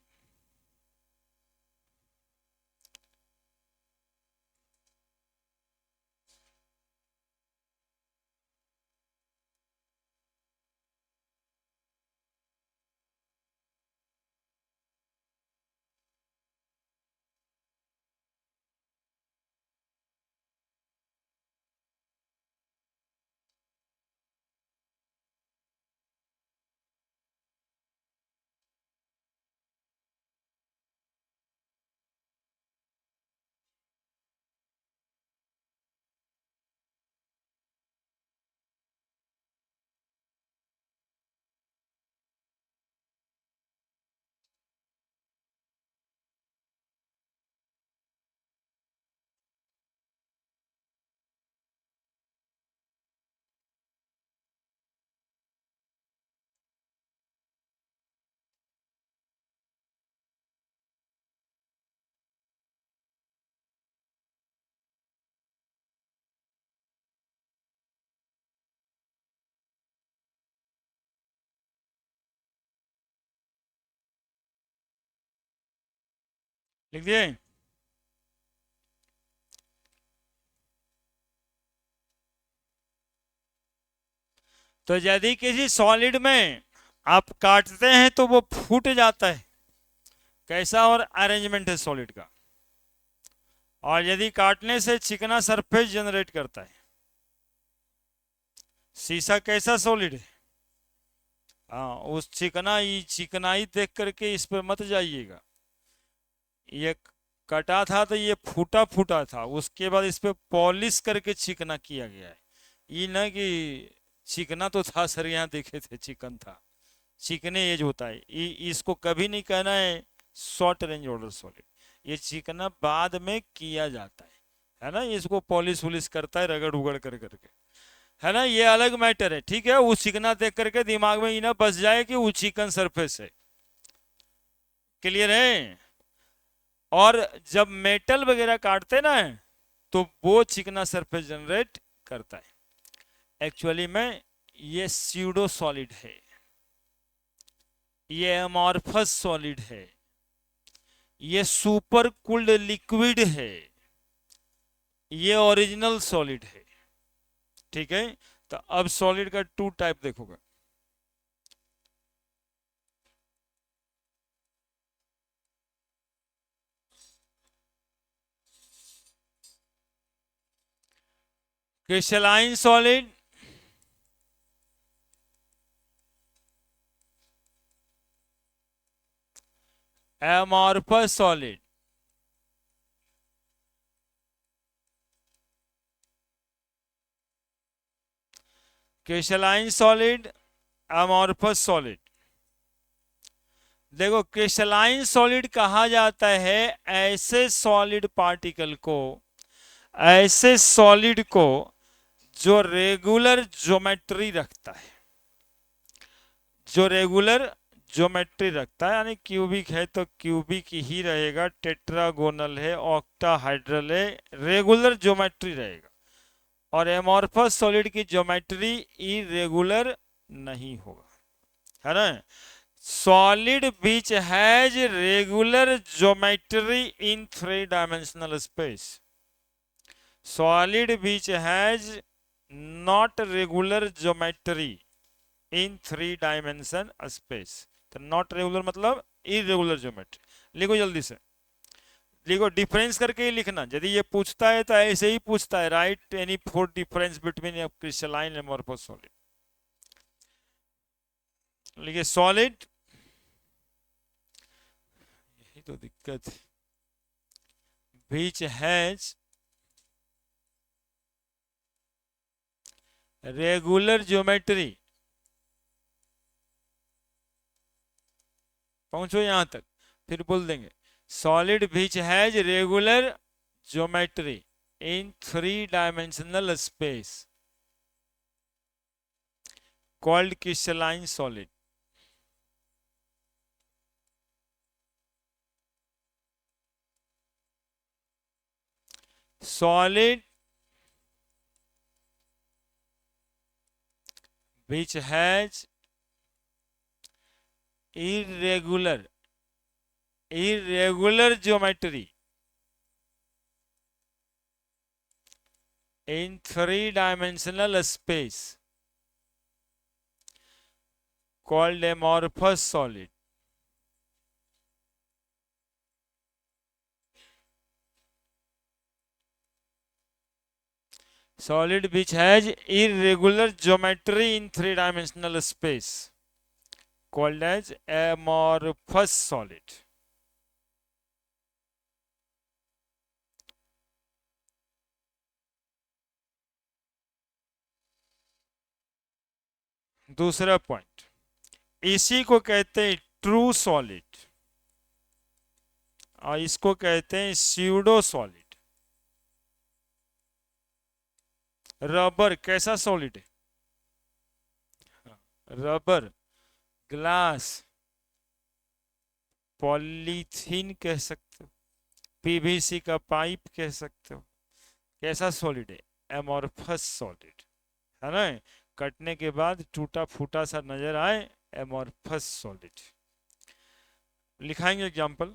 लिख दिए? तो यदि किसी सॉलिड में आप काटते हैं तो वो फूट जाता है, कैसा और अरेंजमेंट है सॉलिड का। और यदि काटने से चिकना सरफेस जनरेट करता है। शीशा कैसा सॉलिड है? हाँ, उस चिकनाई देख करके इस पर मत जाइएगा। ये कटा था तो ये फूटा फूटा था, उसके बाद इस पे पॉलिश करके चिकना किया गया है। ये ना कि चिकना तो था सर, यहाँ देखे थे चिकन था, चिकने एज होता है। इसको कभी नहीं कहना है शॉर्ट रेंज ऑर्डर सॉलिड। ये चिकना बाद में किया जाता है ना, इसको पॉलिश वॉलिश करता है रगड़ उगड़ कर करके, है ना, ये अलग मैटर है। ठीक है, वो चिकना देख करके दिमाग में ये ना बस जाए कि वो चिकन सरफेस है। क्लियर है? और जब मेटल वगैरह काटते ना तो वो चिकना सरफेस जनरेट करता है। एक्चुअली में ये स्यूडो सॉलिड है, ये एमॉर्फस सॉलिड है, ये सुपर कूल्ड लिक्विड है, ये ओरिजिनल सॉलिड है। ठीक है, तो अब सॉलिड का टू टाइप देखोगे। Crystalline solid, amorphous solid. Crystalline solid, amorphous solid. देखो, क्रिस्टलाइन सॉलिड कहा जाता है ऐसे सॉलिड पार्टिकल को, ऐसे सॉलिड को जो रेगुलर ज्योमेट्री रखता है, जो रेगुलर ज्योमेट्री रखता है, यानी क्यूबिक है तो क्यूबिक ही रहेगा, टेट्रागोनल है, ऑक्टाहाइड्रल है, रेगुलर ज्योमेट्री रहेगा। और एमॉर्फस सॉलिड की ज्योमेट्री इरेगुलर नहीं होगा, है ना। Solid which has regular geometry in 3 dimensional space, solid which has not regular geometry in 3 dimension space. तो नॉट रेगुलर मतलब इरेगुलर ज्योमेट्री। लिखो जल्दी से, लिखो, डिफरेंस करके ही लिखना। यदि ये पूछता है तो ऐसे ही पूछता है, right any 4 difference between crystalline amorphous solid. लिखिए सॉलिड, यही तो दिक्कत है, which has रेगुलर ज्योमेट्री। पहुंचो यहां तक, फिर बोल देंगे solid which has regular geometry in 3 dimensional space called crystalline solid. Solid which has irregular geometry in 3 dimensional space called amorphous solid. Solid which has irregular geometry in 3 dimensional space called as amorphous solid. दूसरा point, इसी को कहते हैं true solid और इसको कहते हैं pseudo solid. Rubber कैसा सॉलिड है? रबर, ग्लास, पॉलीथीन कह सकते हो, पीवीसी का पाइप कह सकते हो। कैसा सॉलिड है? एमॉर्फस सॉलिड, है ना। कटने के बाद टूटा फूटा सा नजर आए, एमॉर्फस सॉलिड। लिखाएंगे example,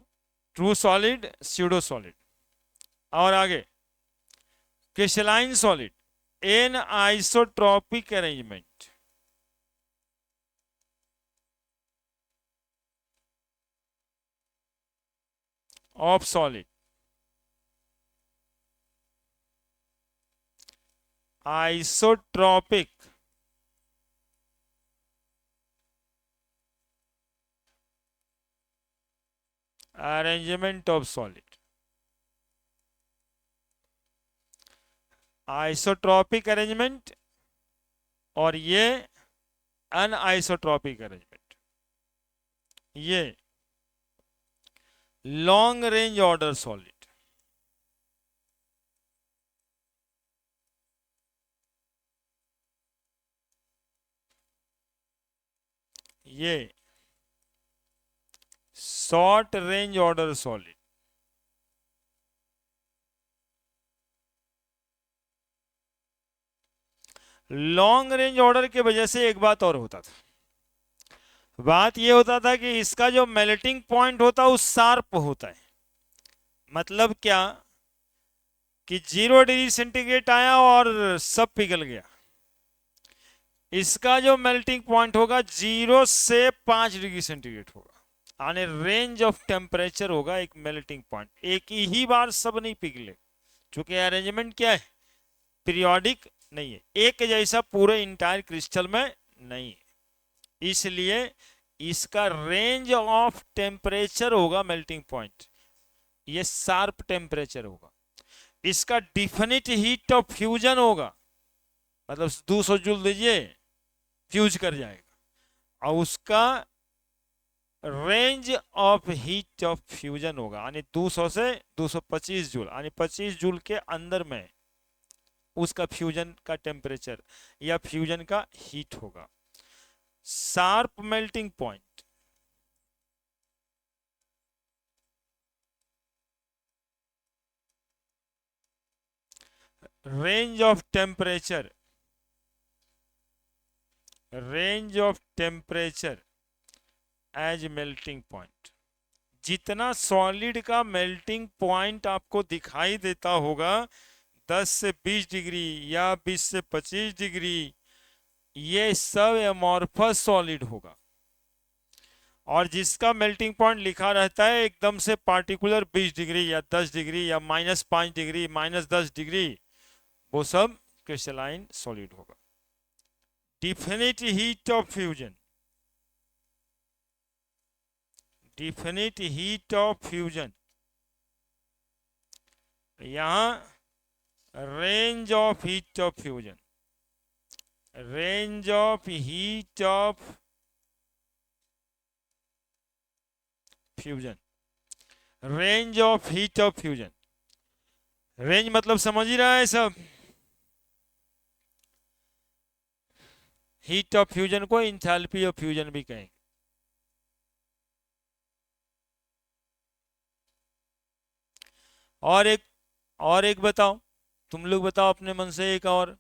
true solid, pseudo solid. और आगे, crystalline solid, anisotropic arrangement, of solid, isotropic arrangement of solid, isotropic arrangement और ये अनआइसोट्रॉपिक अरेंजमेंट, ये लॉन्ग रेंज ऑर्डर सॉलिड, ये short range order solid. Long range order की वजह से एक बात और होता था, बात ये होता था कि इसका जो मेल्टिंग पॉइंट होता है वो शार्प होता है। मतलब क्या कि 0 डिग्री सेंटीग्रेड आया और सब पिघल गया। इसका जो मेल्टिंग पॉइंट होगा 0 से 5 डिग्री सेंटीग्रेड होगा, यानी रेंज ऑफ टेम्परेचर होगा एक मेल्टिंग पॉइंट। एक ही बार सब नहीं पिघले, क्योंकि अरेंजमेंट क्या है, पीरियोडिक नहीं है, एक जैसा पूरे इंटायर क्रिस्टल में नहीं है। इसलिए इसका रेंज ऑफ टेम्परेचर होगा मेल्टिंग पॉइंट, ये शार्प टेम्परेचर होगा। इसका डिफिनिट हीट ऑफ फ्यूजन होगा, मतलब 200 जूल दीजिए फ्यूज कर जाएगा, और उसका range of heat of fusion होगा, यानी 200 से 225 जूल, यानी 25 जूल के अंदर में उसका फ्यूजन का टेम्परेचर या फ्यूजन का हीट होगा। Sharp melting point, range of temperature, range of temperature as melting point. जितना सॉलिड का मेल्टिंग पॉइंट आपको दिखाई देता होगा 10 से 20 डिग्री या 20 से 25 डिग्री, ये सब एमॉर्फस सॉलिड होगा। और जिसका मेल्टिंग पॉइंट लिखा रहता है एकदम से पार्टिकुलर 20 डिग्री या 10 डिग्री या -5 डिग्री, -10 डिग्री, वो सब क्रिस्टलाइन सॉलिड होगा। Definite heat of fusion, definite heat of fusion, यहां range of heat of fusion, range of heat of fusion, range of heat of fusion. Range मतलब समझ ही रहा है सब, हीट ऑफ फ्यूजन को इंथैल्पी ऑफ फ्यूजन भी कहेंगे। और एक बताओ, तुम लोग बताओ अपने मन से एक और,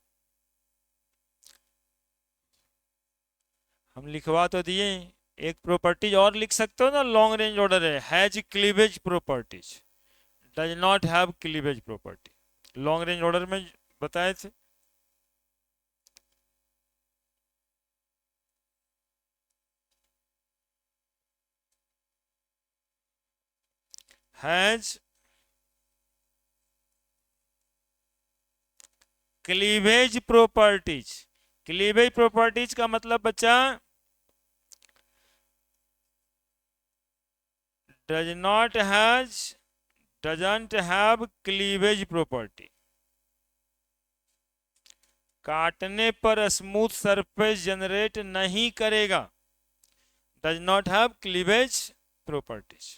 हम लिखवा तो दिए। एक प्रॉपर्टीज और लिख सकते हो ना, लॉन्ग रेंज ऑर्डर है, has cleavage properties, does not have cleavage property. Long range order में बताए थे। Has cleavage properties, cleavage properties का मतलब बच्चा does not has, doesn't have cleavage property, काटने पर स्मूथ सरफेस जनरेट नहीं करेगा, does not have cleavage properties.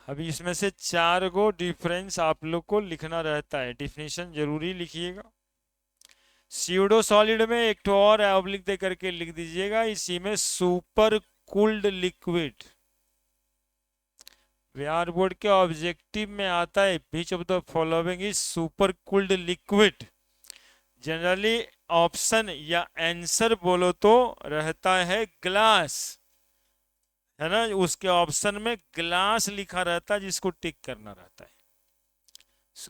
अभी इसमें से 4 को डिफरेंस आप लोग को लिखना रहता है, डिफिनेशन जरूरी लिखिएगा। स्यूडो सॉलिड में एक तो और ऑब्लिक दे करके लिख दीजिएगा, इसी में super cooled liquid. Bihar board के ऑब्जेक्टिव में आता है which of the following is super cooled liquid. Generally option या आंसर बोलो तो रहता है ग्लास, है ना, उसके ऑप्शन में ग्लास लिखा रहता है जिसको टिक करना रहता है।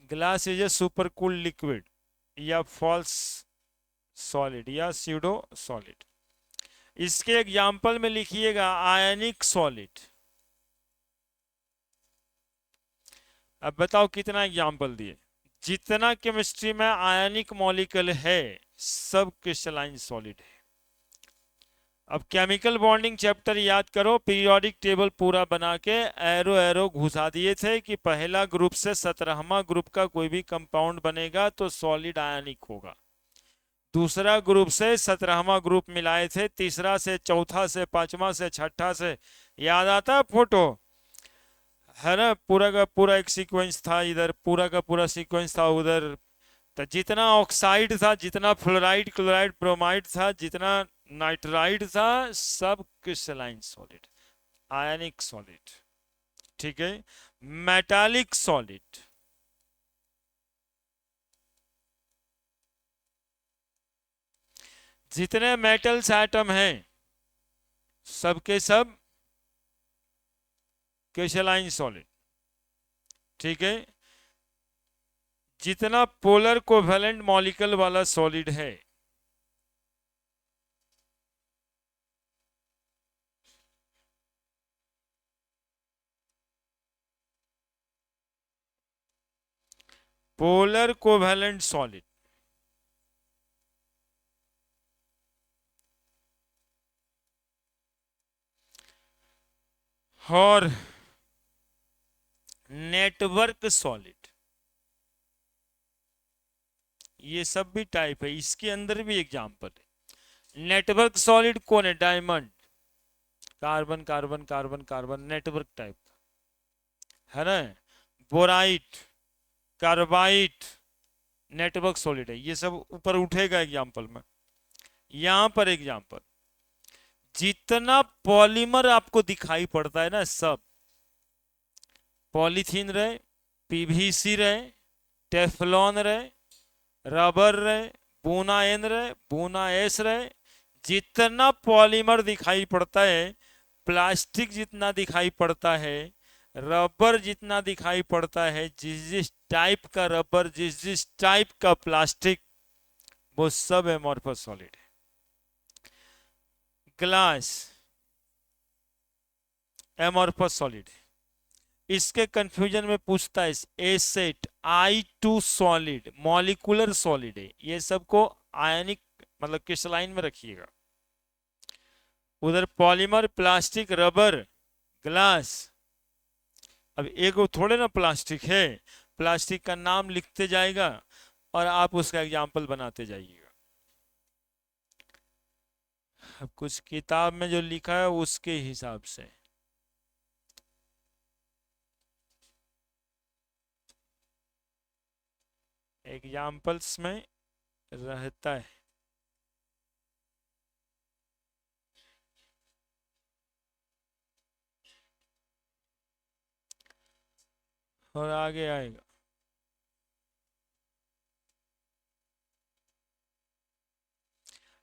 Glass is a super cooled liquid. या फॉल्स सॉलिड या स्यूडो सॉलिड। इसके एग्जाम्पल में लिखिएगा आयनिक सॉलिड। अब बताओ कितना एग्जाम्पल दिए। जितना केमिस्ट्री में आयनिक मॉलिक्यूल है सब क्रिस्टलाइन सॉलिड है। अब केमिकल बॉन्डिंग चैप्टर याद करो, पीरियोडिक टेबल पूरा बना के एरो एरो घुसा दिए थे कि पहला ग्रुप से 17वां ग्रुप का कोई भी कंपाउंड बनेगा तो सॉलिड आयनिक होगा। दूसरा ग्रुप से 17वां ग्रुप मिलाए थे, तीसरा से चौथा से पांचवा से छठा से, याद आता है फोटो है ना? पूरा का पूरा एक सीक्वेंस था, इधर पूरा का पूरा सीक्वेंस था उधर। तो जितना ऑक्साइड था, जितना फ्लोराइड क्लोराइड ब्रोमाइड था, जितना नाइट्राइड था, सब क्रिस्टलाइन सॉलिड, आयनिक सॉलिड। ठीक है। मेटालिक सॉलिड, जितने मेटल्स एटम हैं सबके सब क्रिस्टलाइन सॉलिड। ठीक है। जितना पोलर कोवेलेंट मॉलिक्यूल वाला सॉलिड है, पोलर कोवेलेंट सॉलिड, और नेटवर्क सॉलिड, ये सब भी टाइप है। इसके अंदर भी एग्जांपल है। नेटवर्क सॉलिड कौन है? Diamond, carbon carbon carbon carbon, network type है ना? बोराइट, कार्बाइट, नेटवर्क सॉलिड है। ये सब ऊपर उठेगा एग्जांपल में। यहां पर एग्जांपल, जितना पॉलीमर आपको दिखाई पड़ता है ना, सब पॉलीथीन रहे, पीवीसी रहे, टेफ्लॉन रहे, रबर रहे, बूना एन रहे, बूना एस रहे, जितना पॉलीमर दिखाई पड़ता है, प्लास्टिक जितना दिखाई पड़ता है, रबर जितना दिखाई पड़ता है, जिस जिस टाइप का रबर, जिस जिस टाइप का प्लास्टिक, वो सब एमॉर्फस सॉलिड है। ग्लास एमॉर्फस सॉलिड है। इसके कंफ्यूजन में पूछता है asset, I2 solid, molecular solid है। ये सबको आयनिक मतलब क्रिस्टलाइन में रखिएगा। उधर पॉलीमर, प्लास्टिक, रबर, ग्लास। अब एक वो थोड़े ना प्लास्टिक है, प्लास्टिक का नाम लिखते जाएगा और आप उसका एग्जाम्पल बनाते जाइएगा। अब कुछ किताब में जो लिखा है उसके हिसाब से। एग्जाम्पल्स में रहता है। और आगे आएगा।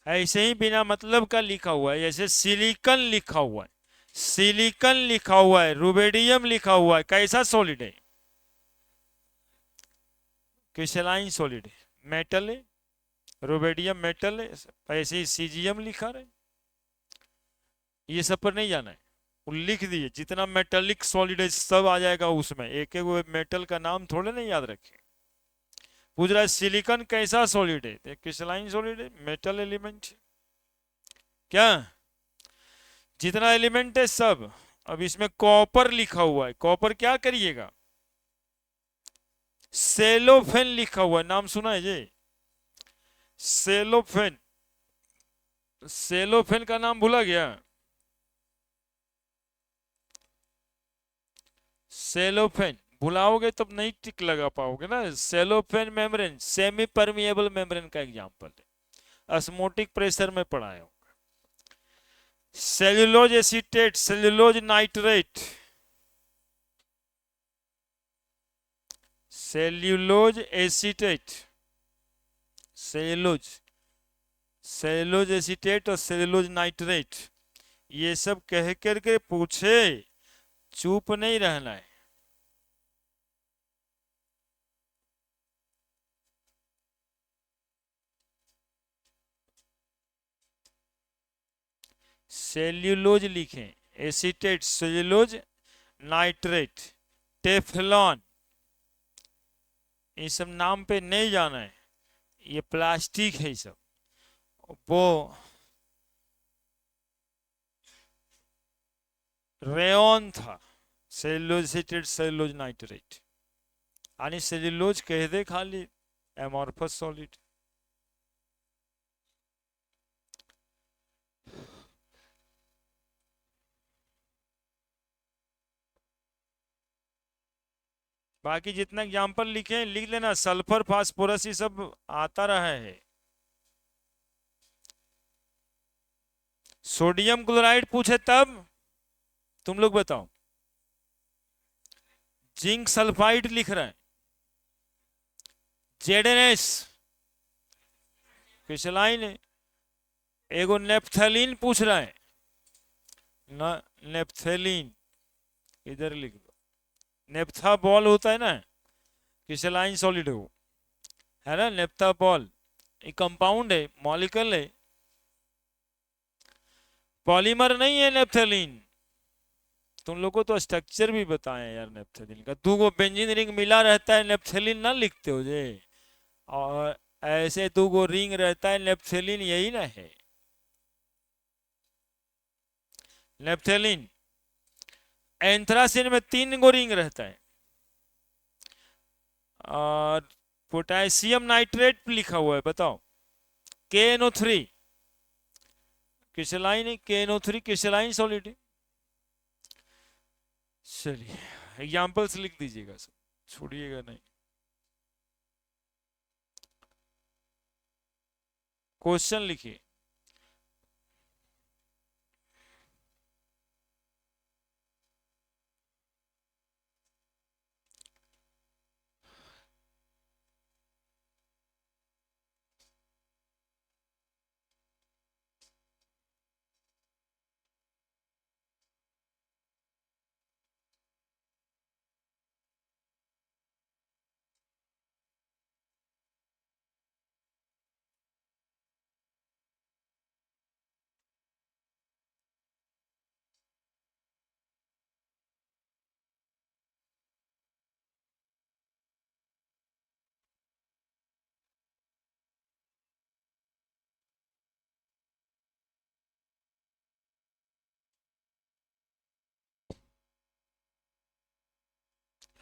ऐसे ही बिना मतलब का लिखा हुआ है, जैसे सिलिकॉन लिखा हुआ है, सिलिकॉन लिखा हुआ है, रुबेडियम लिखा हुआ है, कैसा सॉलिड है? क्रिस्टलाइन सॉलिड है, मेटल है। रुबेडियम मेटल है, ऐसे ही सीजियम लिखा रहे। ये सब पर नहीं जाना है, वो लिख दिए जितना मेटेलिक सॉलिड है सब आ जाएगा उसमें। एक एक वो मेटल का नाम थोड़े नहीं याद रखे। पूछ रहा है सिलिकॉन कैसा सॉलिड है? क्रिस्टलाइन सॉलिड है, मेटल एलिमेंट है। क्या जितना एलिमेंट है सब। अब इसमें कॉपर लिखा हुआ है, कॉपर क्या करिएगा? सेलोफेन लिखा हुआ है, नाम सुना है ये? सेलोफेन, सेलोफेन का नाम भूला गया? सेलोफेन भुलाओगे तब नहीं टिक लगा पाओगे ना। Cellophane membrane semi permeable membrane का एग्जांपल है, ऑस्मोटिक प्रेशर में पढ़ाया हो। Cellulose acetate, cellulose nitrate, cellulose acetate, cellulose, cellulose acetate और सेल्यूलोज नाइट्रेट, ये सब कह करके पूछे, चुप नहीं रहना है। सेल्यूलोज लिखें, एसीटेट, सेल्यूलोज, नाइट्रेट, टेफ्लॉन, ये सब नाम पे नहीं जाना है, ये प्लास्टिक है ये सब। वो रेयन था, सेल्यूलोज एसीटेट, सेल्यूलोज नाइट्रेट, आणि सेल्यूलोज कह दे खाली एमॉर्फस सॉलिड। बाकी जितना एग्जाम्पल लिखे लिख लेना, सल्फर फास्फोरस ये सब आता रहा है। सोडियम क्लोराइड पूछे तब तुम लोग बताओ। जिंक सल्फाइड लिख रहा है, जेडएनएस क्रिस्टलाइन है। एगो नेप्थलीन पूछ रहा है ना, नेप्थलीन इधर लिख दो। नेप्था बॉल होता है ना, क्रिस्टलाइन सॉलिड है ना, नेप्था बॉल, ये कंपाउंड है, मॉलिक्यूल है, पॉलीमर नहीं है नेप्थलीन। तुम लोग को तो स्ट्रक्चर भी बताएं यार नेप्थलीन का, दो गो बेंजीन रिंग मिला रहता है, नेप्थलीन ना लिखते हो जे, और ऐसे दो गो रिंग रहता है, नेप्थलीन यही ना है नेप्थलीन। एंथ्रासिन में 3 गो रिंग रहता है, और पोटेशियम नाइट्रेट लिखा हुआ है, बताओ KNO3 crystalline, KNO3 crystalline solid. चलिए एग्जाम्पल्स लिख दीजिएगा सब, छोड़िएगा नहीं। क्वेश्चन लिखिए।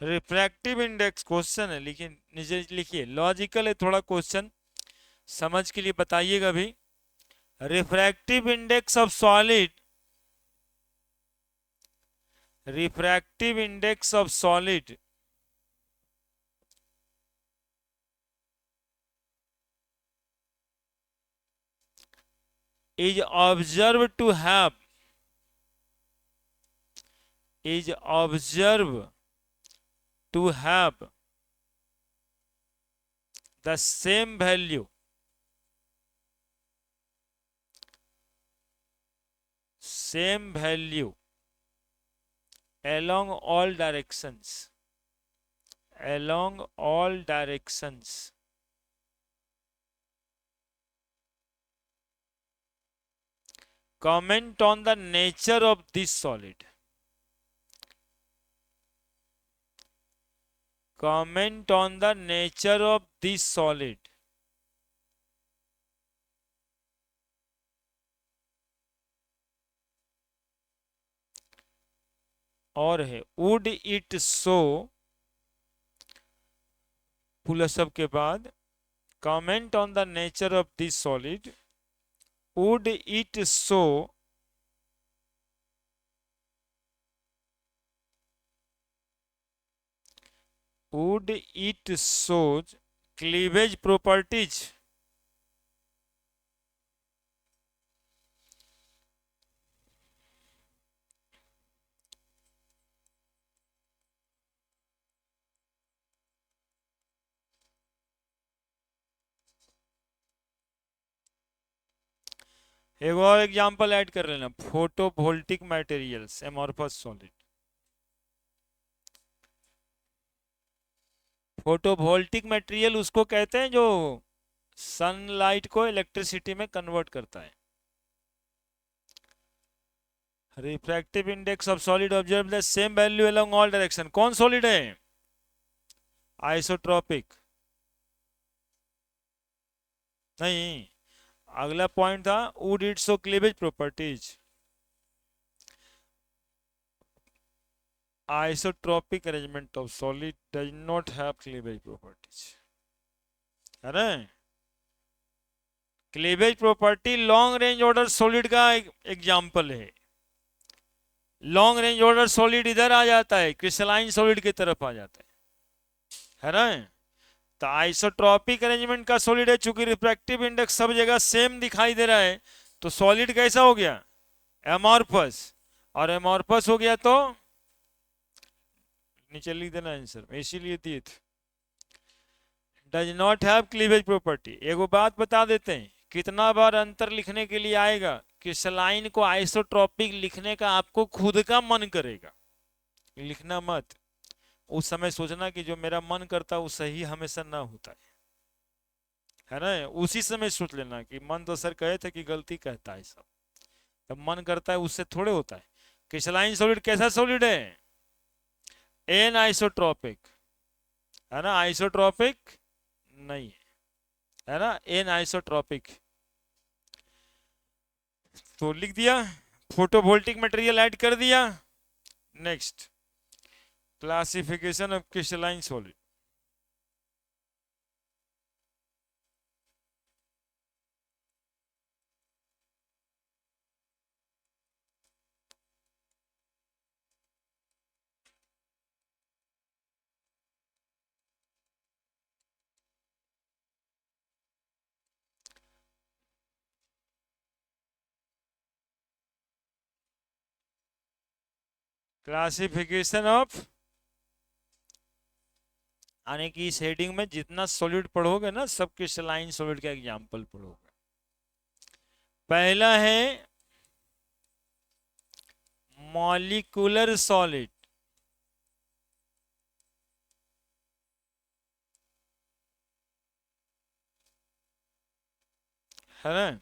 रिफ्रैक्टिव इंडेक्स क्वेश्चन है, लेकिन नीचे लिखिए, लॉजिकल है थोड़ा क्वेश्चन, समझ के लिए बताइएगा भी। Refractive index of solid, refractive index of solid is observed to have, is observed to have the same value, same value along all directions, along all directions. Comment on the nature of this solid. Comment on the nature of this solid. और है would it show, pull up के बाद comment on the nature of this solid, would it show would it shows cleavage properties, एक और example add कर लेना, photovoltaic materials amorphous solid. Photovoltaic material उसको कहते हैं जो सनलाइट को इलेक्ट्रिसिटी में कन्वर्ट करता है। Refractive index of solid observe the same value along all direction. कौन सॉलिड है? आइसोट्रोपिक। नहीं, अगला पॉइंट था would it show cleavage properties. Isotropic arrangement of solid does not have cleavage properties, है ना। Cleavage property long range order solid का example है। Long range order solid इधर आ जाता है, क्रिस्टलाइन सॉलिड की तरफ आ जाता है ना। तो आइसोट्रोपिक अरेंजमेंट का सॉलिड है, चूंकि रिफ्रैक्टिव इंडेक्स सब जगह सेम दिखाई दे रहा है, तो सॉलिड कैसा हो गया? एमॉर्फस। और एमॉर्फस हो गया तो नीचे लिख देना आंसर में, इसीलिए दिए थे। Does not have cleavage property. एगो बात बता देते हैं, कितना बार अंतर लिखने के लिए आएगा कि सलाइन को आइसोट्रोपिक लिखने का आपको खुद का मन करेगा, लिखना मत। उस समय सोचना कि जो मेरा मन करता है वो सही हमेशा ना होता है ना। उसी समय सोच लेना कि मन तो सर कहे थे कि गलती कहता है सब, तब मन करता है उससे थोड़े होता है। क्रिस्टलाइन सॉलिड कैसा सॉलिड है? एन आइसोट्रोपिक, है ना। आइसोट्रोपिक नहीं है ना, एन आइसोट्रोपिक। तो लिख दिया, फोटोवोल्टिक मटेरियल ऐड कर दिया। Next, classification of crystalline solid. Classification of, यानी कि इस हेडिंग में जितना सॉलिड पढ़ोगे ना, सब क्रिस्टलाइन सॉलिड का एग्जांपल पढ़ोगे। पहला है मॉलिक्यूलर सॉलिड, है ना।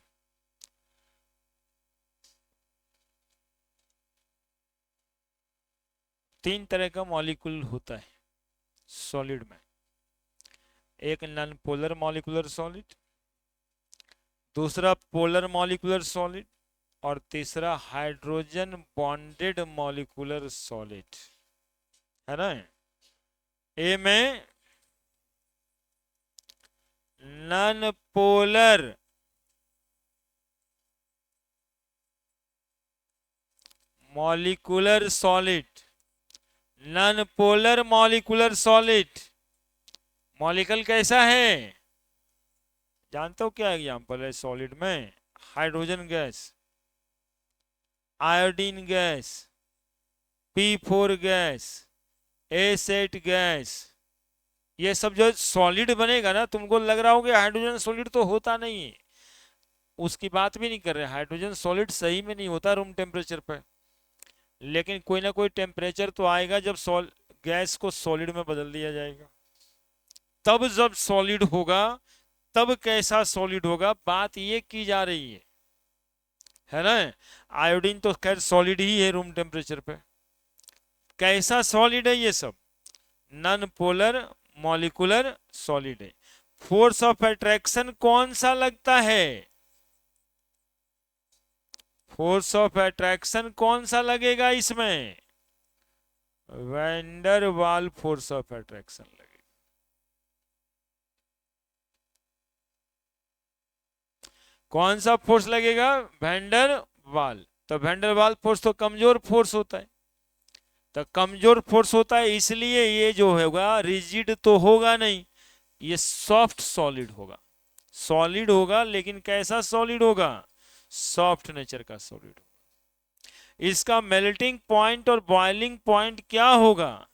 तीन तरह का मॉलिक्यूल होता है सॉलिड में। एक नॉन पोलर मॉलिक्यूलर सॉलिड, दूसरा पोलर मॉलिक्यूलर सॉलिड, और तीसरा हाइड्रोजन बॉन्डेड मॉलिक्यूलर सॉलिड, है ना। ए में non polar molecular solid, non polar molecular solid. Molecule कैसा है जानते हो? क्या एग्जांपल है सॉलिड में? Hydrogen gas, iodine gas, P4 gas, A8 gas. ये सब जो सॉलिड बनेगा ना, तुमको लग रहा होगा हाइड्रोजन सॉलिड तो होता नहीं है, उसकी बात भी नहीं कर रहे। हाइड्रोजन सॉलिड सही में नहीं होता रूम टेम्परेचर पर, लेकिन कोई ना कोई टेम्परेचर तो आएगा जब गैस को सॉलिड में बदल दिया जाएगा, तब जब सॉलिड होगा, तब कैसा सॉलिड होगा, बात ये की जा रही है ना। आयोडीन तो खैर सॉलिड ही है रूम टेम्परेचर पे। कैसा सॉलिड है ये सब? नॉन पोलर मॉलिक्यूलर सॉलिड है। फोर्स ऑफ अट्रैक्शन कौन सा लगता है? फोर्स ऑफ अट्रैक्शन कौन सा लगेगा इसमें? वैन डर वाल फोर्स ऑफ अट्रैक्शन लगेगा। कौन सा फोर्स लगेगा? वैन डर वाल। तो वैन डर वाल फोर्स तो कमजोर फोर्स होता है, तो कमजोर फोर्स होता है, इसलिए ये जो होगा रिजिड तो होगा नहीं, ये सॉफ्ट सॉलिड होगा। सॉलिड होगा लेकिन कैसा सॉलिड होगा? सॉफ्ट नेचर का सॉलिड होगा। इसका मेल्टिंग पॉइंट और बॉइलिंग पॉइंट क्या होगा?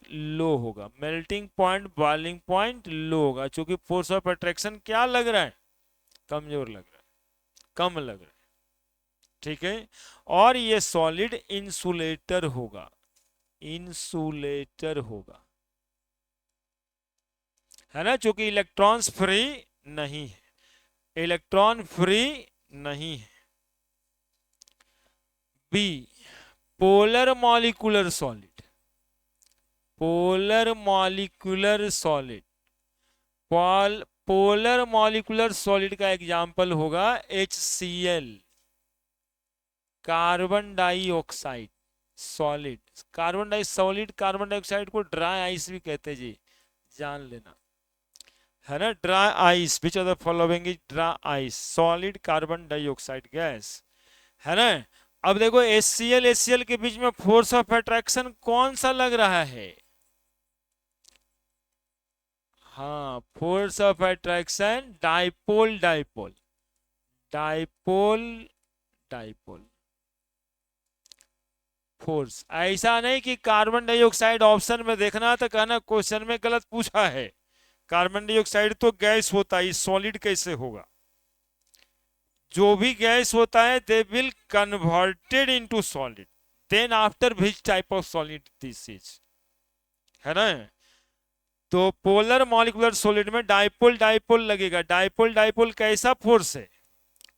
लो होगा। मेल्टिंग पॉइंट, बॉइलिंग पॉइंट लो होगा, क्योंकि फोर्स ऑफ अट्रैक्शन क्या लग रहा है? कमजोर लग रहा है, कम लग रहा है। ठीक है। और ये सॉलिड इंसुलेटर होगा, इंसुलेटर होगा, है ना, क्योंकि इलेक्ट्रॉन्स फ्री नहीं है, इलेक्ट्रॉन फ्री नहीं है। B, polar molecular solid, polar molecular solid, polar molecular solid का एग्जाम्पल होगा HCl, carbon dioxide solid. Carbon dioxide को ड्राई आइस भी कहते हैं जी, जान लेना, है ना। Dry ice, which of the following is dry ice, solid carbon dioxide gas, है ना। अब देखो HCl के बीच में फोर्स ऑफ अट्रैक्शन कौन सा लग रहा है? हाँ, force of attraction dipole dipole, dipole dipole force. ऐसा नहीं कि कार्बन डाइऑक्साइड ऑप्शन में देखना तो कहना क्वेश्चन में गलत पूछा है, कार्बन डाइऑक्साइड तो गैस होता है, सॉलिड कैसे होगा? जो भी गैस होता है they will converted into solid, then after which type of solid this is, है ना। तो पोलर मॉलिक्यूलर सॉलिड में डाइपोल डाइपोल लगेगा। डाइपोल डाइपोल कैसा फोर्स है?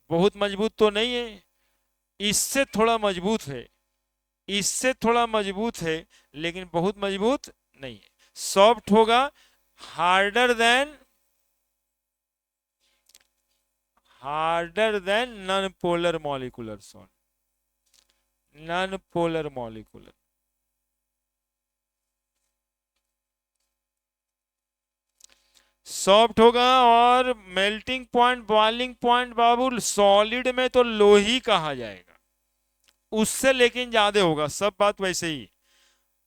बहुत मजबूत तो नहीं है, इससे थोड़ा मजबूत है, इससे थोड़ा मजबूत है, लेकिन बहुत मजबूत नहीं है। सॉफ्ट होगा, harder than non polar molecular salt, non polar molecular. Soft होगा और मेल्टिंग पॉइंट, बॉइलिंग पॉइंट बाबू सॉलिड में तो लो ही कहा जाएगा, उससे लेकिन ज्यादा होगा, सब बात वैसे ही।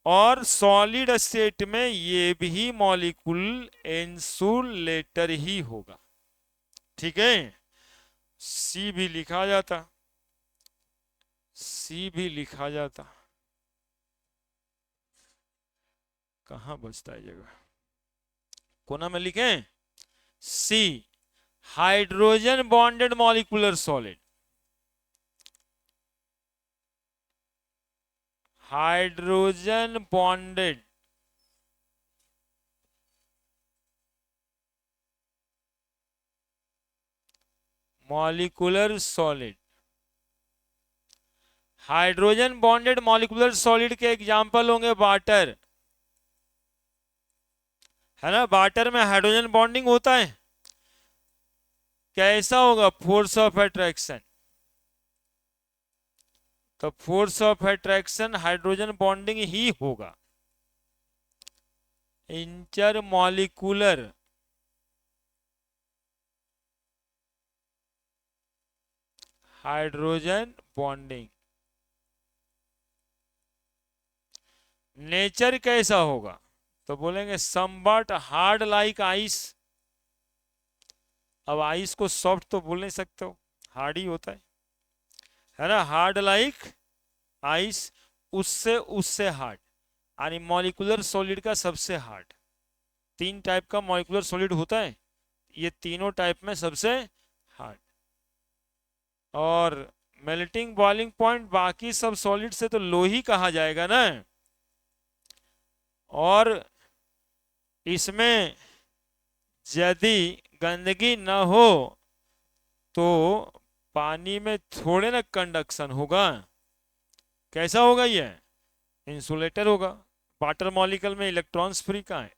और सॉलिड स्टेट में ये भी मॉलिक्यूल इंसुलेटर ही होगा, ठीक है। सी भी लिखा जाता, सी भी लिखा जाता, कहां बचता है जगह, कोना में लिखें। C, hydrogen bonded molecular solid, hydrogen bonded molecular solid. Hydrogen bonded molecular solid के एग्जाम्पल होंगे वाटर, है ना। वाटर में हाइड्रोजन बॉन्डिंग होता है, कैसा होगा? फोर्स ऑफ अट्रैक्शन, तो force of attraction hydrogen bonding ही होगा। Inter molecular hydrogen bonding, nature कैसा होगा? तो बोलेंगे समवट हार्ड लाइक आइस। अब आइस को सॉफ्ट तो बोल नहीं सकते हो, हार्ड ही होता है ना। हार्ड लाइक आइस, उससे उससे हार्ड, यानी मॉलिक्यूलर सॉलिड का सबसे हार्ड। तीन टाइप का मॉलिक्यूलर सॉलिड होता है, ये तीनों टाइप में सबसे हार्ड। और मेल्टिंग बॉइलिंग पॉइंट बाकी सब सॉलिड से तो लो ही कहा जाएगा ना। और इसमें यदि गंदगी न हो तो पानी में थोड़े ना कंडक्शन होगा, कैसा होगा? ये इंसुलेटर होगा। वाटर मॉलिक्यूल में इलेक्ट्रॉन्स फ्री का है,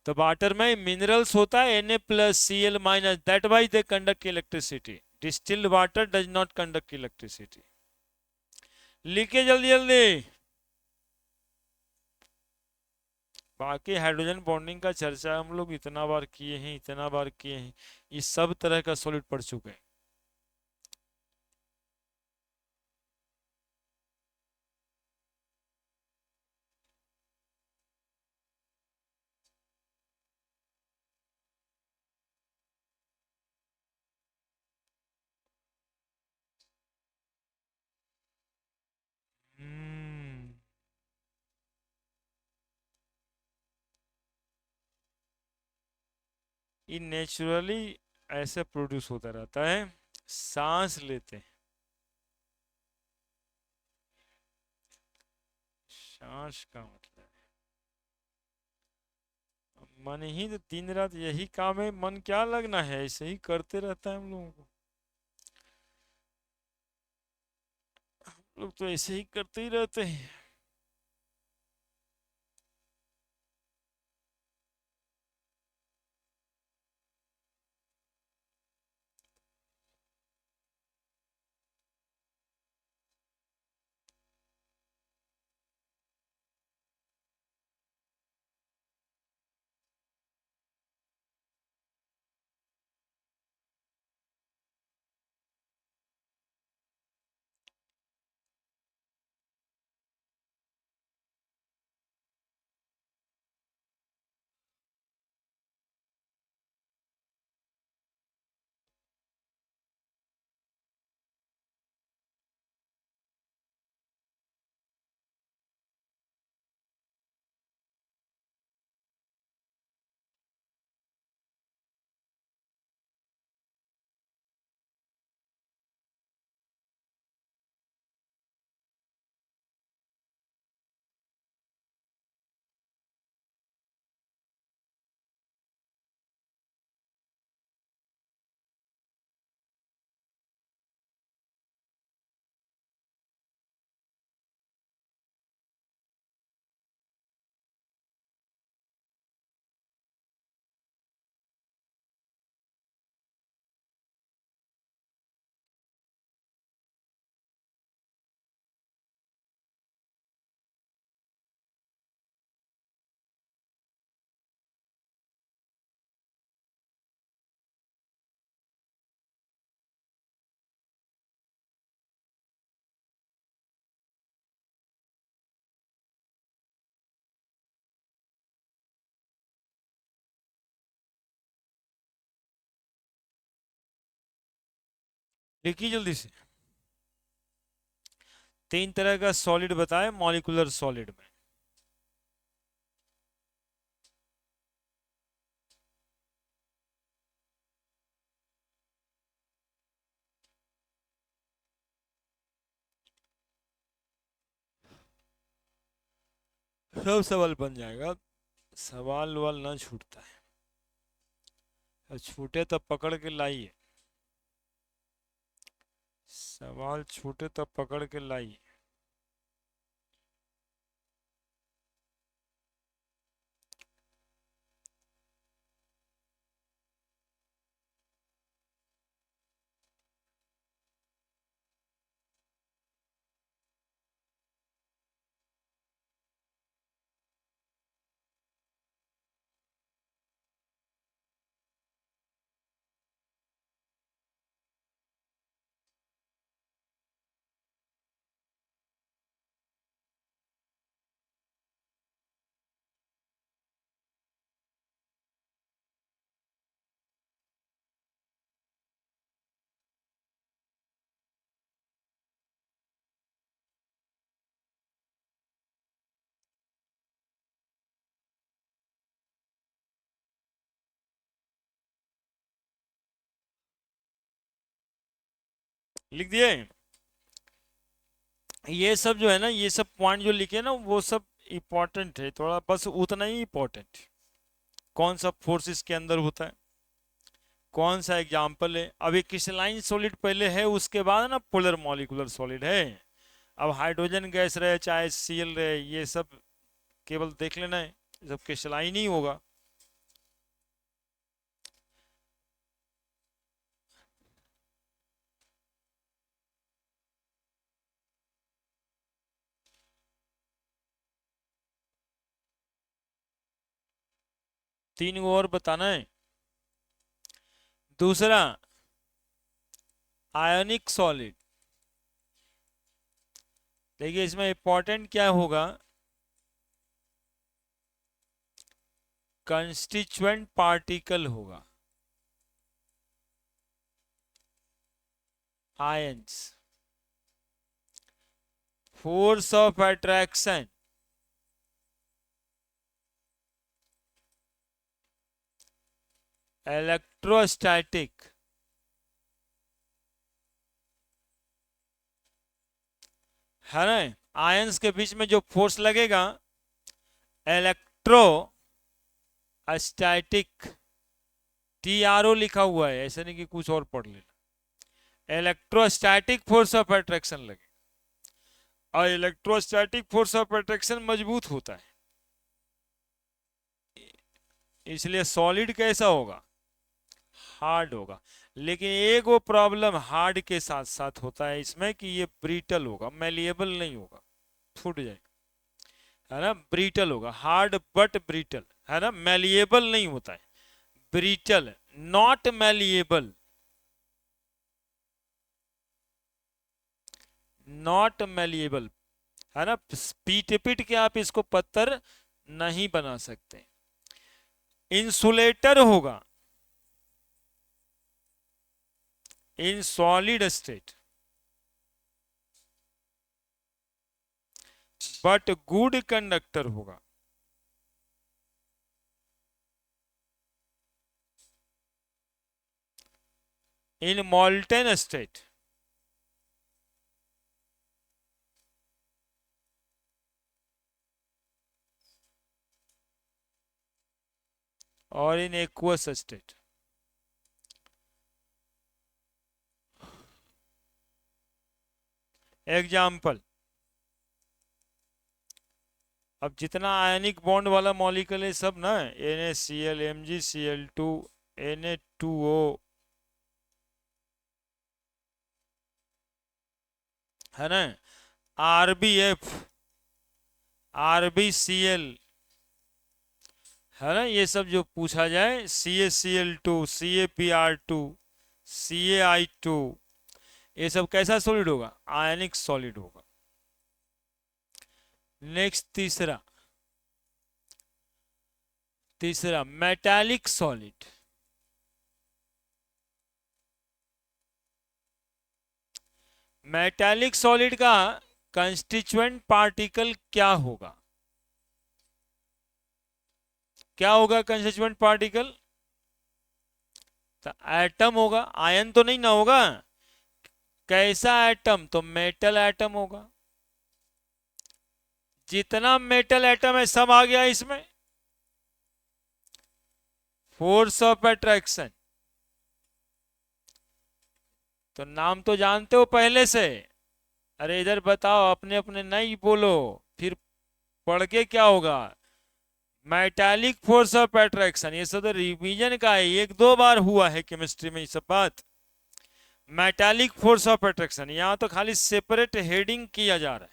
तो वाटर में मिनरल्स होता है Na+Cl-, that why they conduct electricity. Distilled water does not conduct electricity. लिखिए जल्दी जल्दी। बाकी हाइड्रोजन बॉन्डिंग का चर्चा हम लोग इतना बार किए हैं, इतना बार किए हैं, ये सब तरह का सॉलिड पढ़ चुके हैं। ये नेचुरली ऐसे प्रोड्यूस होता रहता है, सांस लेते हैं, सांस का मतलब मन ही तो दिन रात यही काम है, मन क्या लगना है, ऐसे ही करते रहता है हम लोगों को। लोग तो ऐसे ही करते ही रहते हैं। लिखिए जल्दी से। 3 तरह का सॉलिड बताए मॉलिक्यूलर सॉलिड में। सब सवाल बन जाएगा, सवाल वाल ना छूटता है, और छूटे तब पकड़ के लाइए, सवाल छूटे तब पकड़ के लाइए। लिख दिए। ये सब जो है ना, ये सब पॉइंट जो लिखे ना, वो सब इम्पोर्टेंट है, थोड़ा बस उतना ही इम्पोर्टेंट। कौन सा फोर्स इसके अंदर होता है, कौन सा एग्जाम्पल है। अब एक क्रिस्टलाइन सॉलिड पहले है, उसके बाद ना पोलर मॉलिक्यूलर सॉलिड है। अब हाइड्रोजन गैस रहे चाहे सीएल रहे, ये सब केवल देख लेना है, ये सब क्रिस्टलाइन ही होगा। तीन को और बताना है। दूसरा, आयोनिक सॉलिड। देखिए इसमें इंपॉर्टेंट क्या होगा, कंस्टिट्यूएंट पार्टिकल होगा, ions, force of attraction, electrostatic, है ना। आयंस के बीच में जो फोर्स लगेगा, इलेक्ट्रो स्टैटिक, TRO लिखा हुआ है, ऐसे नहीं कि कुछ और पढ़ लेना। इलेक्ट्रोस्टैटिक फोर्स ऑफ अट्रैक्शन लगे, और इलेक्ट्रोस्टैटिक फोर्स ऑफ अट्रैक्शन मजबूत होता है, इसलिए सॉलिड कैसा होगा, हार्ड होगा। लेकिन एक वो प्रॉब्लम हार्ड के साथ साथ होता है इसमें कि ये ब्रिटल होगा, मेलिएबल नहीं होगा, फूट जाएगा, है ना, ब्रिटल होगा, हार्ड बट ब्रिटल, है ना, मेलिएबल नहीं होता है, brittle, not malleable, not malleable, है ना, पीट पीट के आप इसको पत्थर नहीं बना सकते। इंसुलेटर होगा in solid state but good conductor होगा इन मॉल्टेन स्टेट, और इन एक्वस स्टेट। एग्जाम्पल, अब जितना आयनिक बॉन्ड वाला मॉलिक्यूल है सब ना, NaCl, MgCl2, Na2O, है ना, RbF, RbCl, है ना, ये सब जो पूछा जाए, CaCl2, CaPr2, CaI2, ये सब कैसा सॉलिड होगा, आयनिक सॉलिड होगा। नेक्स्ट तीसरा, तीसरा मेटालिक सॉलिड। मेटालिक सॉलिड का कंस्टिट्यूएंट पार्टिकल क्या होगा, क्या होगा कंस्टिट्यूएंट पार्टिकल, तो एटम होगा, आयन तो नहीं ना होगा, कैसा एटम, तो मेटल एटम होगा। जितना मेटल एटम है सब आ गया इसमें। फोर्स ऑफ अट्रैक्शन, तो नाम तो जानते हो पहले से, अरे इधर बताओ, अपने अपने नहीं बोलो, फिर पढ़ के क्या होगा, मेटालिक फोर्स ऑफ अट्रैक्शन, ये सब तो रिवीजन का है, एक दो बार हुआ है केमिस्ट्री में ये सब बात। मेटालिक फोर्स ऑफ अट्रैक्शन, यहां तो खाली सेपरेट हेडिंग किया जा रहा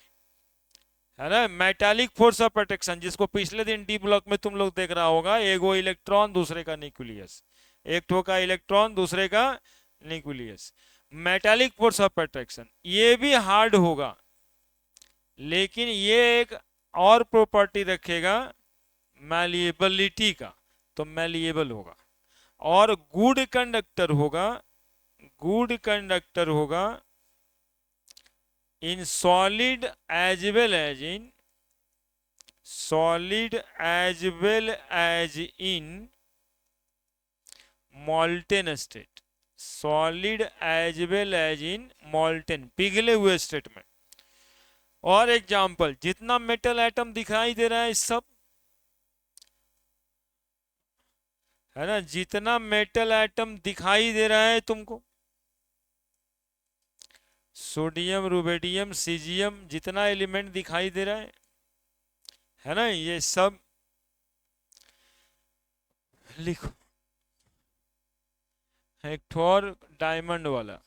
है ना, मेटालिक फोर्स ऑफ अट्रैक्शन, जिसको पिछले दिन डी ब्लॉक में तुम लोग देख रहा होगा, एगो इलेक्ट्रॉन दूसरे का न्यूक्लियस, एक ठो का इलेक्ट्रॉन दूसरे का nucleus, metallic force of attraction, ये भी हार्ड होगा, लेकिन ये एक और प्रॉपर्टी रखेगा मैलिएबिलिटी का, तो मैलिएबल होगा, और गुड कंडक्टर होगा, गुड कंडक्टर होगा in solid as well as in, solid as well as in molten state, solid as well as in molten, पिघले हुए स्टेट में। और एग्जांपल, जितना मेटल एटम दिखाई दे रहा है सब, है ना, जितना मेटल एटम दिखाई दे रहा है तुमको, सोडियम, रुबिडियम, सीजियम, जितना एलिमेंट दिखाई दे रहा है ना, ये सब लिखो। एक ठो और डायमंड वाला,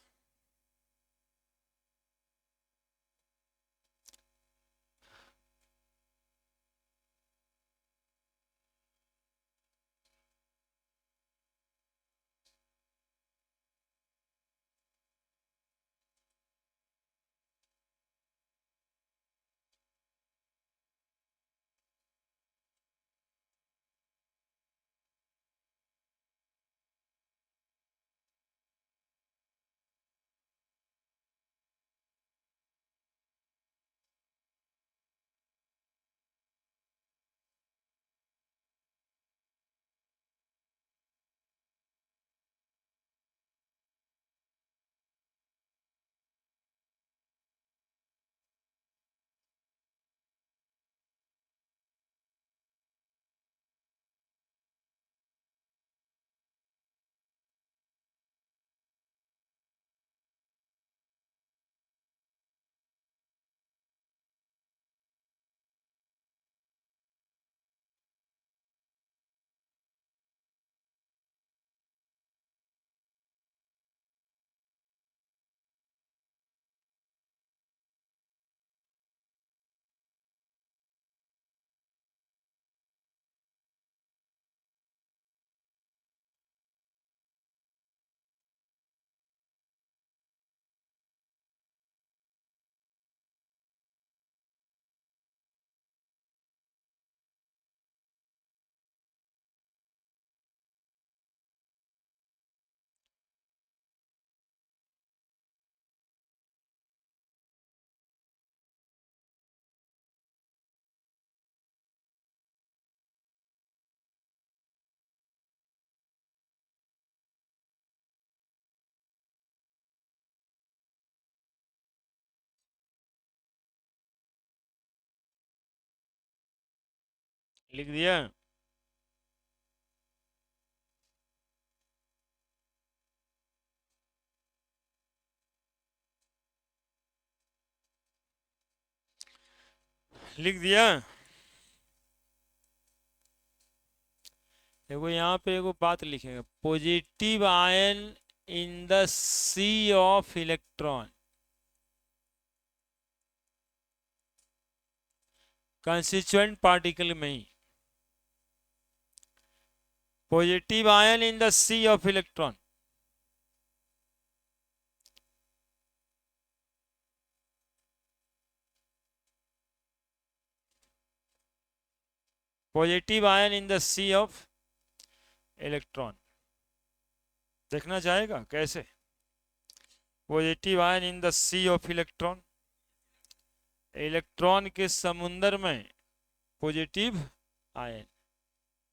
लिख दिया। लिख दिया। देखो यहाँ पे एगो बात लिखेगा, positive ion in the sea of electron, constituent particle में ही, positive ion in the sea of electron. Positive ion in the sea of electron, देखना चाहेगा कैसे? Positive ion in the sea of electron, electron के समुद्र में positive ion,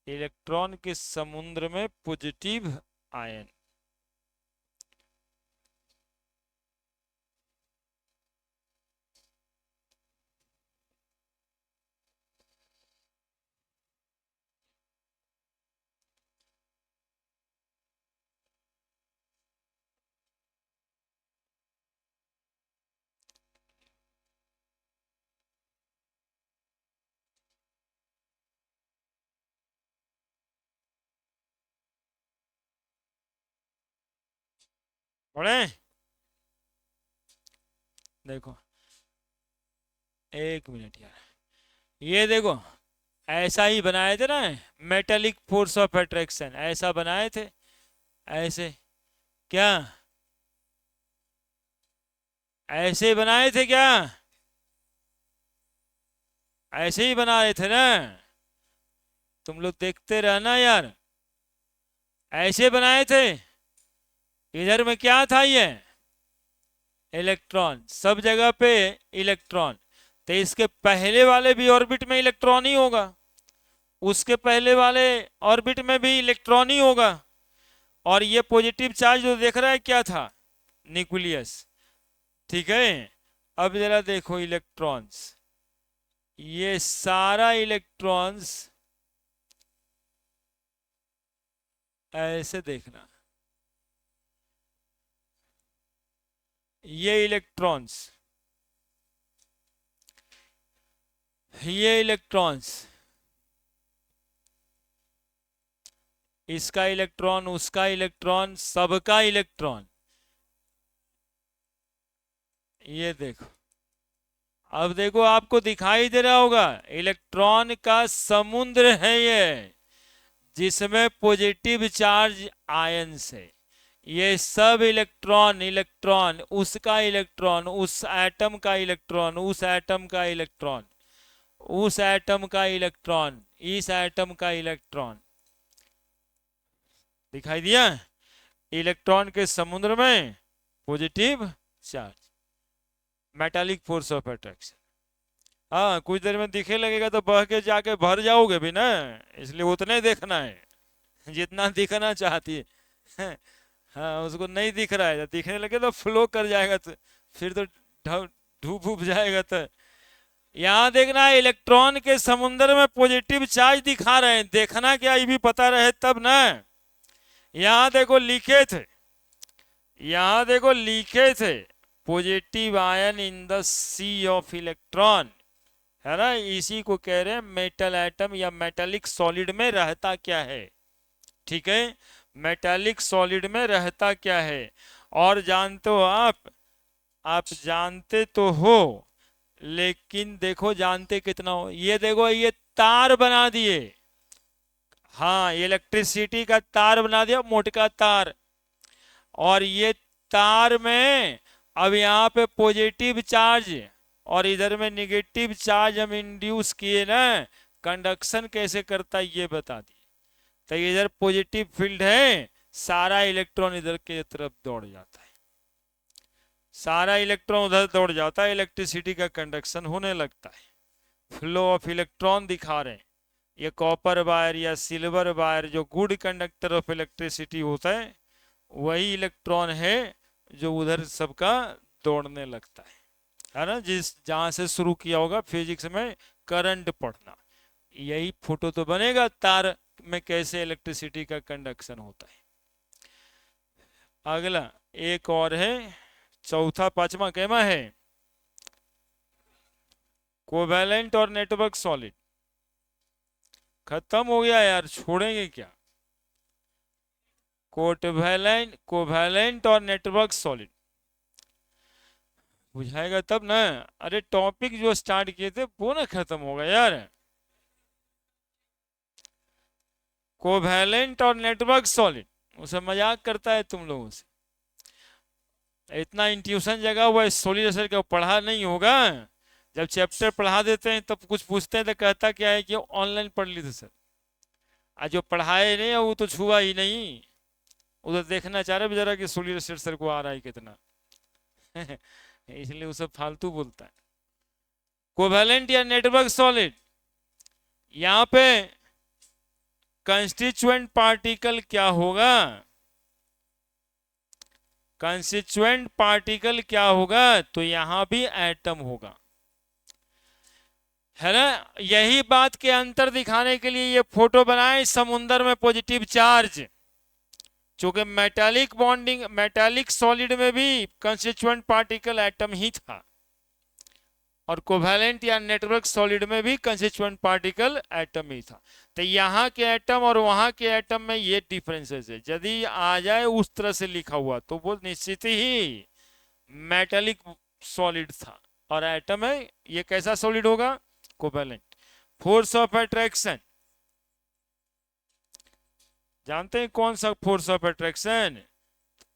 electron के समुद्र में पॉजिटिव आयन। पढ़े? देखो एक मिनट यार, ये देखो ऐसा ही बनाए थे ना, मेटेलिक फोर्स ऑफ अट्रैक्शन ऐसा बनाए थे, ऐसे क्या, ऐसे बनाए थे क्या? ऐसे ही बना रहे थे ना, तुम लोग देखते रहना यार, ऐसे बनाए थे। इधर में क्या था, ये इलेक्ट्रॉन, सब जगह पे इलेक्ट्रॉन, तो इसके पहले वाले भी ऑर्बिट में इलेक्ट्रॉन ही होगा, उसके पहले वाले ऑर्बिट में भी इलेक्ट्रॉन ही होगा। और ये पॉजिटिव चार्ज जो देख रहा है क्या था, न्यूक्लियस, ठीक है। अब जरा देखो इलेक्ट्रॉन्स, ये सारा इलेक्ट्रॉन्स ऐसे देखना, ये इलेक्ट्रॉन्स, ये इलेक्ट्रॉन्स, इसका इलेक्ट्रॉन, उसका इलेक्ट्रॉन, सबका इलेक्ट्रॉन, ये देखो। अब देखो आपको दिखाई दे रहा होगा, इलेक्ट्रॉन का समुद्र है ये, जिसमें पॉजिटिव चार्ज आयन से, ये सब इलेक्ट्रॉन, इलेक्ट्रॉन, उसका इलेक्ट्रॉन, उस एटम का इलेक्ट्रॉन, उस एटम का इलेक्ट्रॉन, उस एटम का इलेक्ट्रॉन, इस एटम का इलेक्ट्रॉन, दिखाई दिया? इलेक्ट्रॉन के समुद्र में positive charge, metallic force of attraction. हाँ कुछ देर में दिखे लगेगा तो बह के जाके भर जाओगे भी ना, इसलिए उतने देखना है जितना दिखना चाहती है। हाँ उसको नहीं दिख रहा है, दिखने लगे तो फ्लो कर जाएगा, तो फिर तो धूप उब जाएगा। तो यहाँ देखना है, इलेक्ट्रॉन के समुद्र में पॉजिटिव चार्ज दिखा रहे हैं, देखना क्या, ये भी पता रहे तब ना। यहाँ देखो लिखे थे, यहाँ देखो लिखे थे, positive ion in the sea of electron, है ना, इसी को कह रहे हैं मेटल एटम या मेटालिक सॉलिड में रहता क्या है, ठीक है। मेटालिक सॉलिड में रहता क्या है, और जानते हो आप जानते तो हो, लेकिन देखो जानते कितना हो, ये देखो ये तार बना दिए, हाँ इलेक्ट्रिसिटी का तार बना दिया, मोटका तार, और ये तार में अब यहाँ पे पॉजिटिव चार्ज और इधर में निगेटिव चार्ज हम इंड्यूस किए ना, कंडक्शन कैसे करता है ये बता दिए। तो इधर पॉजिटिव फील्ड है, सारा इलेक्ट्रॉन इधर के तरफ दौड़ जाता है, सारा इलेक्ट्रॉन उधर दौड़ जाता है, इलेक्ट्रिसिटी का कंडक्शन होने लगता है, फ्लो ऑफ इलेक्ट्रॉन दिखा रहे हैं। ये कॉपर वायर या सिल्वर वायर जो गुड कंडक्टर ऑफ इलेक्ट्रिसिटी होता है, वही इलेक्ट्रॉन है जो उधर सबका दौड़ने लगता है ना। जिस जहां से शुरू किया होगा फिजिक्स में करंट पढ़ना, यही फोटो तो बनेगा तार में कैसे इलेक्ट्रिसिटी का कंडक्शन होता है। अगला एक और है, चौथा पांचवा कैमा है, कोवैलेंट और नेटवर्क सॉलिड। खत्म हो गया यार, छोड़ेंगे क्या। कोवैलेंट और नेटवर्क सॉलिड बुझाएगा तब ना। अरे टॉपिक जो स्टार्ट किए थे वो ना खत्म होगा यार। कोवैलेंट और नेटवर्क सॉलिड, उसे मजाक करता है तुम लोगों से। इतना इंट्यूशन जगह हुआ है सॉलिड एसिड का, पढ़ा नहीं होगा। जब चैप्टर पढ़ा देते हैं तब कुछ पूछते हैं तो कहता क्या है कि ऑनलाइन पढ़ ली थी सर। आज जो पढ़ाए नहीं वो तो छुआ ही नहीं, उधर देखना चाह रहे बेचारा कि सॉलिड एसिड सर को आ रहा है कितना। इसलिए उसे फालतू बोलता है। कोवैलेंट या नेटवर्क सॉलिड, यहाँ पे कंस्टिट्यूएंट पार्टिकल क्या होगा, कंस्टिट्यूएंट पार्टिकल क्या होगा, तो यहां भी एटम होगा, है ना। यही बात के अंतर दिखाने के लिए ये फोटो बनाए, समुंदर में पॉजिटिव चार्ज, चूंकि मेटालिक बॉन्डिंग, मेटालिक सॉलिड में भी कंस्टिट्यूएंट पार्टिकल एटम ही था, और कोवैलेंट या नेटवर्क सॉलिड में भी कंस्टिट्यूएंट पार्टिकल एटम ही था। तो यहाँ के एटम और वहां के एटम में ये डिफरेंसेस है। यदि आ जाए उस तरह से लिखा हुआ तो वो निश्चित ही मेटालिक सॉलिड था, और एटम है ये कैसा सॉलिड होगा, कोवैलेंट। फोर्स ऑफ अट्रैक्शन जानते हैं कौन सा force of attraction,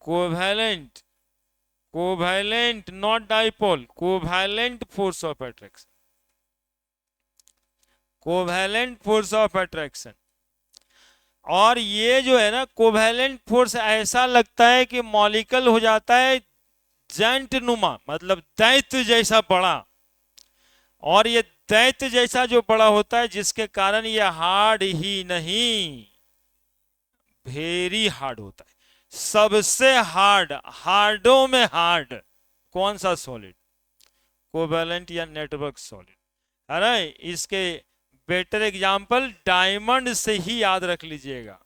covalent, covalent not dipole, covalent force of attraction, covalent force of attraction. और ये जो है ना कोवैलेंट फोर्स ऐसा लगता है कि मॉलिक्यूल हो जाता है जैंट नुमा, मतलब दैत्य जैसा बड़ा, और ये दैत्य जैसा जो बड़ा होता है जिसके कारण ये हार्ड ही नहीं वेरी हार्ड होता है। सबसे हार्ड, हार्डों में हार्ड कौन सा सॉलिड, कोवैलेंट या नेटवर्क सॉलिड, है ना। इसके बेटर एग्जांपल डायमंड से ही याद रख लीजिएगा,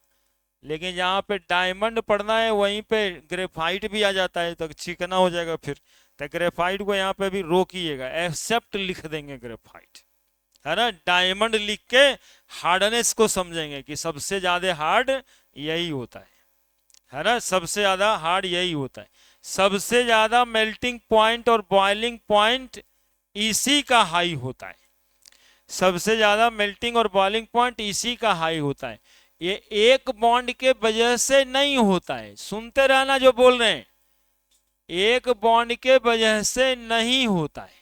लेकिन जहां पे डायमंड पढ़ना है वहीं पे ग्रेफाइट भी आ जाता है तो चिकना हो जाएगा फिर। तो ग्रेफाइट को यहाँ पे भी रोकिएगा, एक्सेप्ट लिख देंगे ग्रेफाइट, है ना। डायमंड लिख के हार्डनेस को समझेंगे कि सबसे ज्यादा हार्ड यही होता है ना, सबसे ज्यादा हार्ड यही होता है। सबसे ज्यादा मेल्टिंग पॉइंट और बॉइलिंग पॉइंट इसी का हाई होता है, सबसे ज्यादा मेल्टिंग और बॉइलिंग पॉइंट इसी का हाई होता है। ये एक बॉन्ड के वजह से नहीं होता है, सुनते रहना जो बोल रहे हैं, एक बॉन्ड के वजह से नहीं होता है।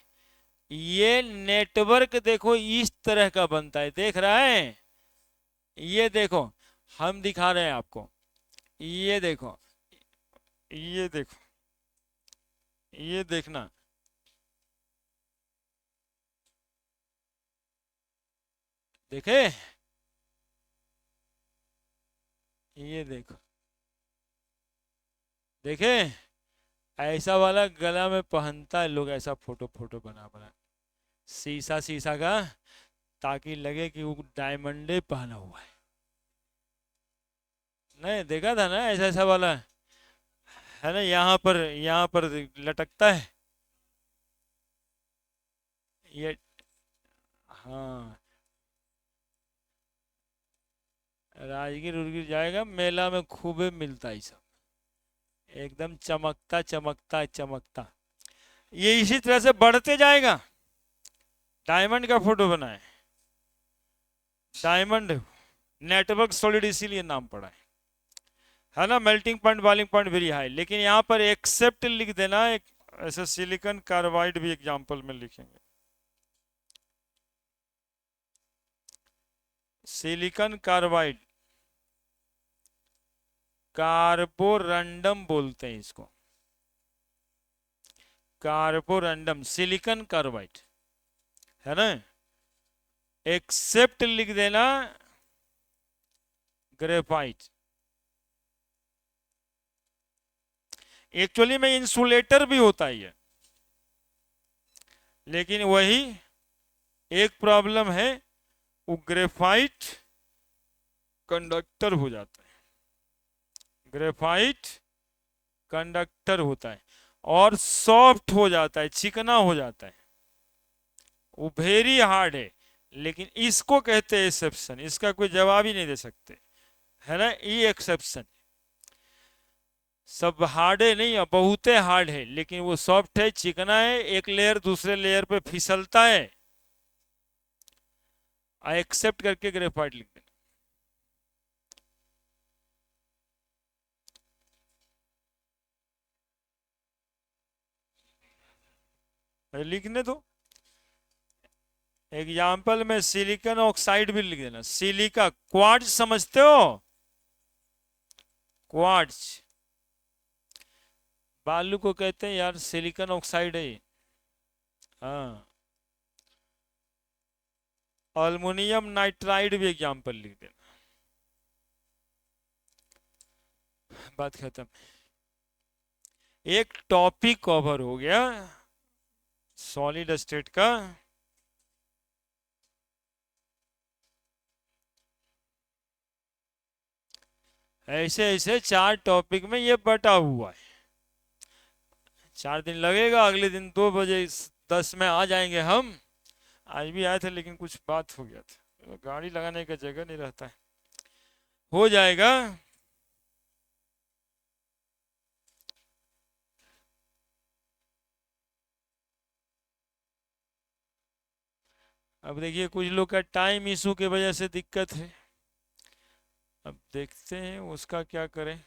ये नेटवर्क देखो इस तरह का बनता है, देख रहा है, ये देखो हम दिखा रहे हैं आपको, ये देखो, ये देखो, ये देखना, देखे, ये देखो, देखे, ऐसा वाला गला में पहनता है लोग, ऐसा फोटो फोटो बना बना शीशा शीशा का, ताकि लगे कि वो डायमंडे पहना हुआ है। नहीं देखा था ना ऐसा ऐसा वाला, है ना, यहाँ पर लटकता है ये। हाँ, राजगीर उर्गीर जाएगा मेला में खूबे मिलता है सब, एकदम चमकता चमकता चमकता। ये इसी तरह से बढ़ते जाएगा। डायमंड का फोटो बनाए, डायमंड नेटवर्क सॉलिड इसीलिए नाम पड़ा है ना। Melting point boiling point very high, लेकिन यहाँ पर एक्सेप्ट लिख देना। एक ऐसे सिलिकॉन कार्बाइड भी एग्जांपल में लिखेंगे, सिलिकॉन कार्बाइड, कार्बोरंडम बोलते हैं इसको, कार्बोरंडम, सिलिकॉन कार्बाइड, है ना। एक्सेप्ट लिख देना ग्रेफाइट। एक्चुअली में इंसुलेटर भी होता है, लेकिन वही एक प्रॉब्लम है वो ग्रेफाइट कंडक्टर हो जाता है, ग्रेफाइट कंडक्टर होता है और सॉफ्ट हो जाता है, चिकना हो जाता है। वो वेरी हार्ड है, लेकिन इसको कहते हैं एक्सेप्शन, इसका कोई जवाब ही नहीं दे सकते, है ना, ये एक्सेप्शन। सब हार्ड है नहीं, बहुत हार्ड है, लेकिन वो सॉफ्ट है, चिकना है, एक लेयर दूसरे लेयर पे फिसलता है। आई एक्सेप्ट करके ग्रेफाइट लिख देना, लिखने दो। एग्जाम्पल में सिलिकॉन ऑक्साइड भी लिख देना, सिलिका, क्वार्ट्ज समझते हो, क्वार्ट्ज बालू को कहते हैं यार, सिलिकॉन ऑक्साइड है। हाँ, अल्युमिनियम नाइट्राइड भी एग्जाम्पल लिख देना, बात खत्म। एक टॉपिक कवर हो गया सॉलिड स्टेट का। ऐसे ऐसे 4 टॉपिक में ये बटा हुआ है। 4 दिन लगेगा, अगले दिन 2 बजे 10 में आ जाएंगे हम। आज भी आए थे लेकिन कुछ बात हो गया था, गाड़ी लगाने का जगह नहीं रहता है। हो जाएगा। अब देखिए कुछ लोग का टाइम इशू की वजह से दिक्कत है, अब देखते हैं उसका क्या करें।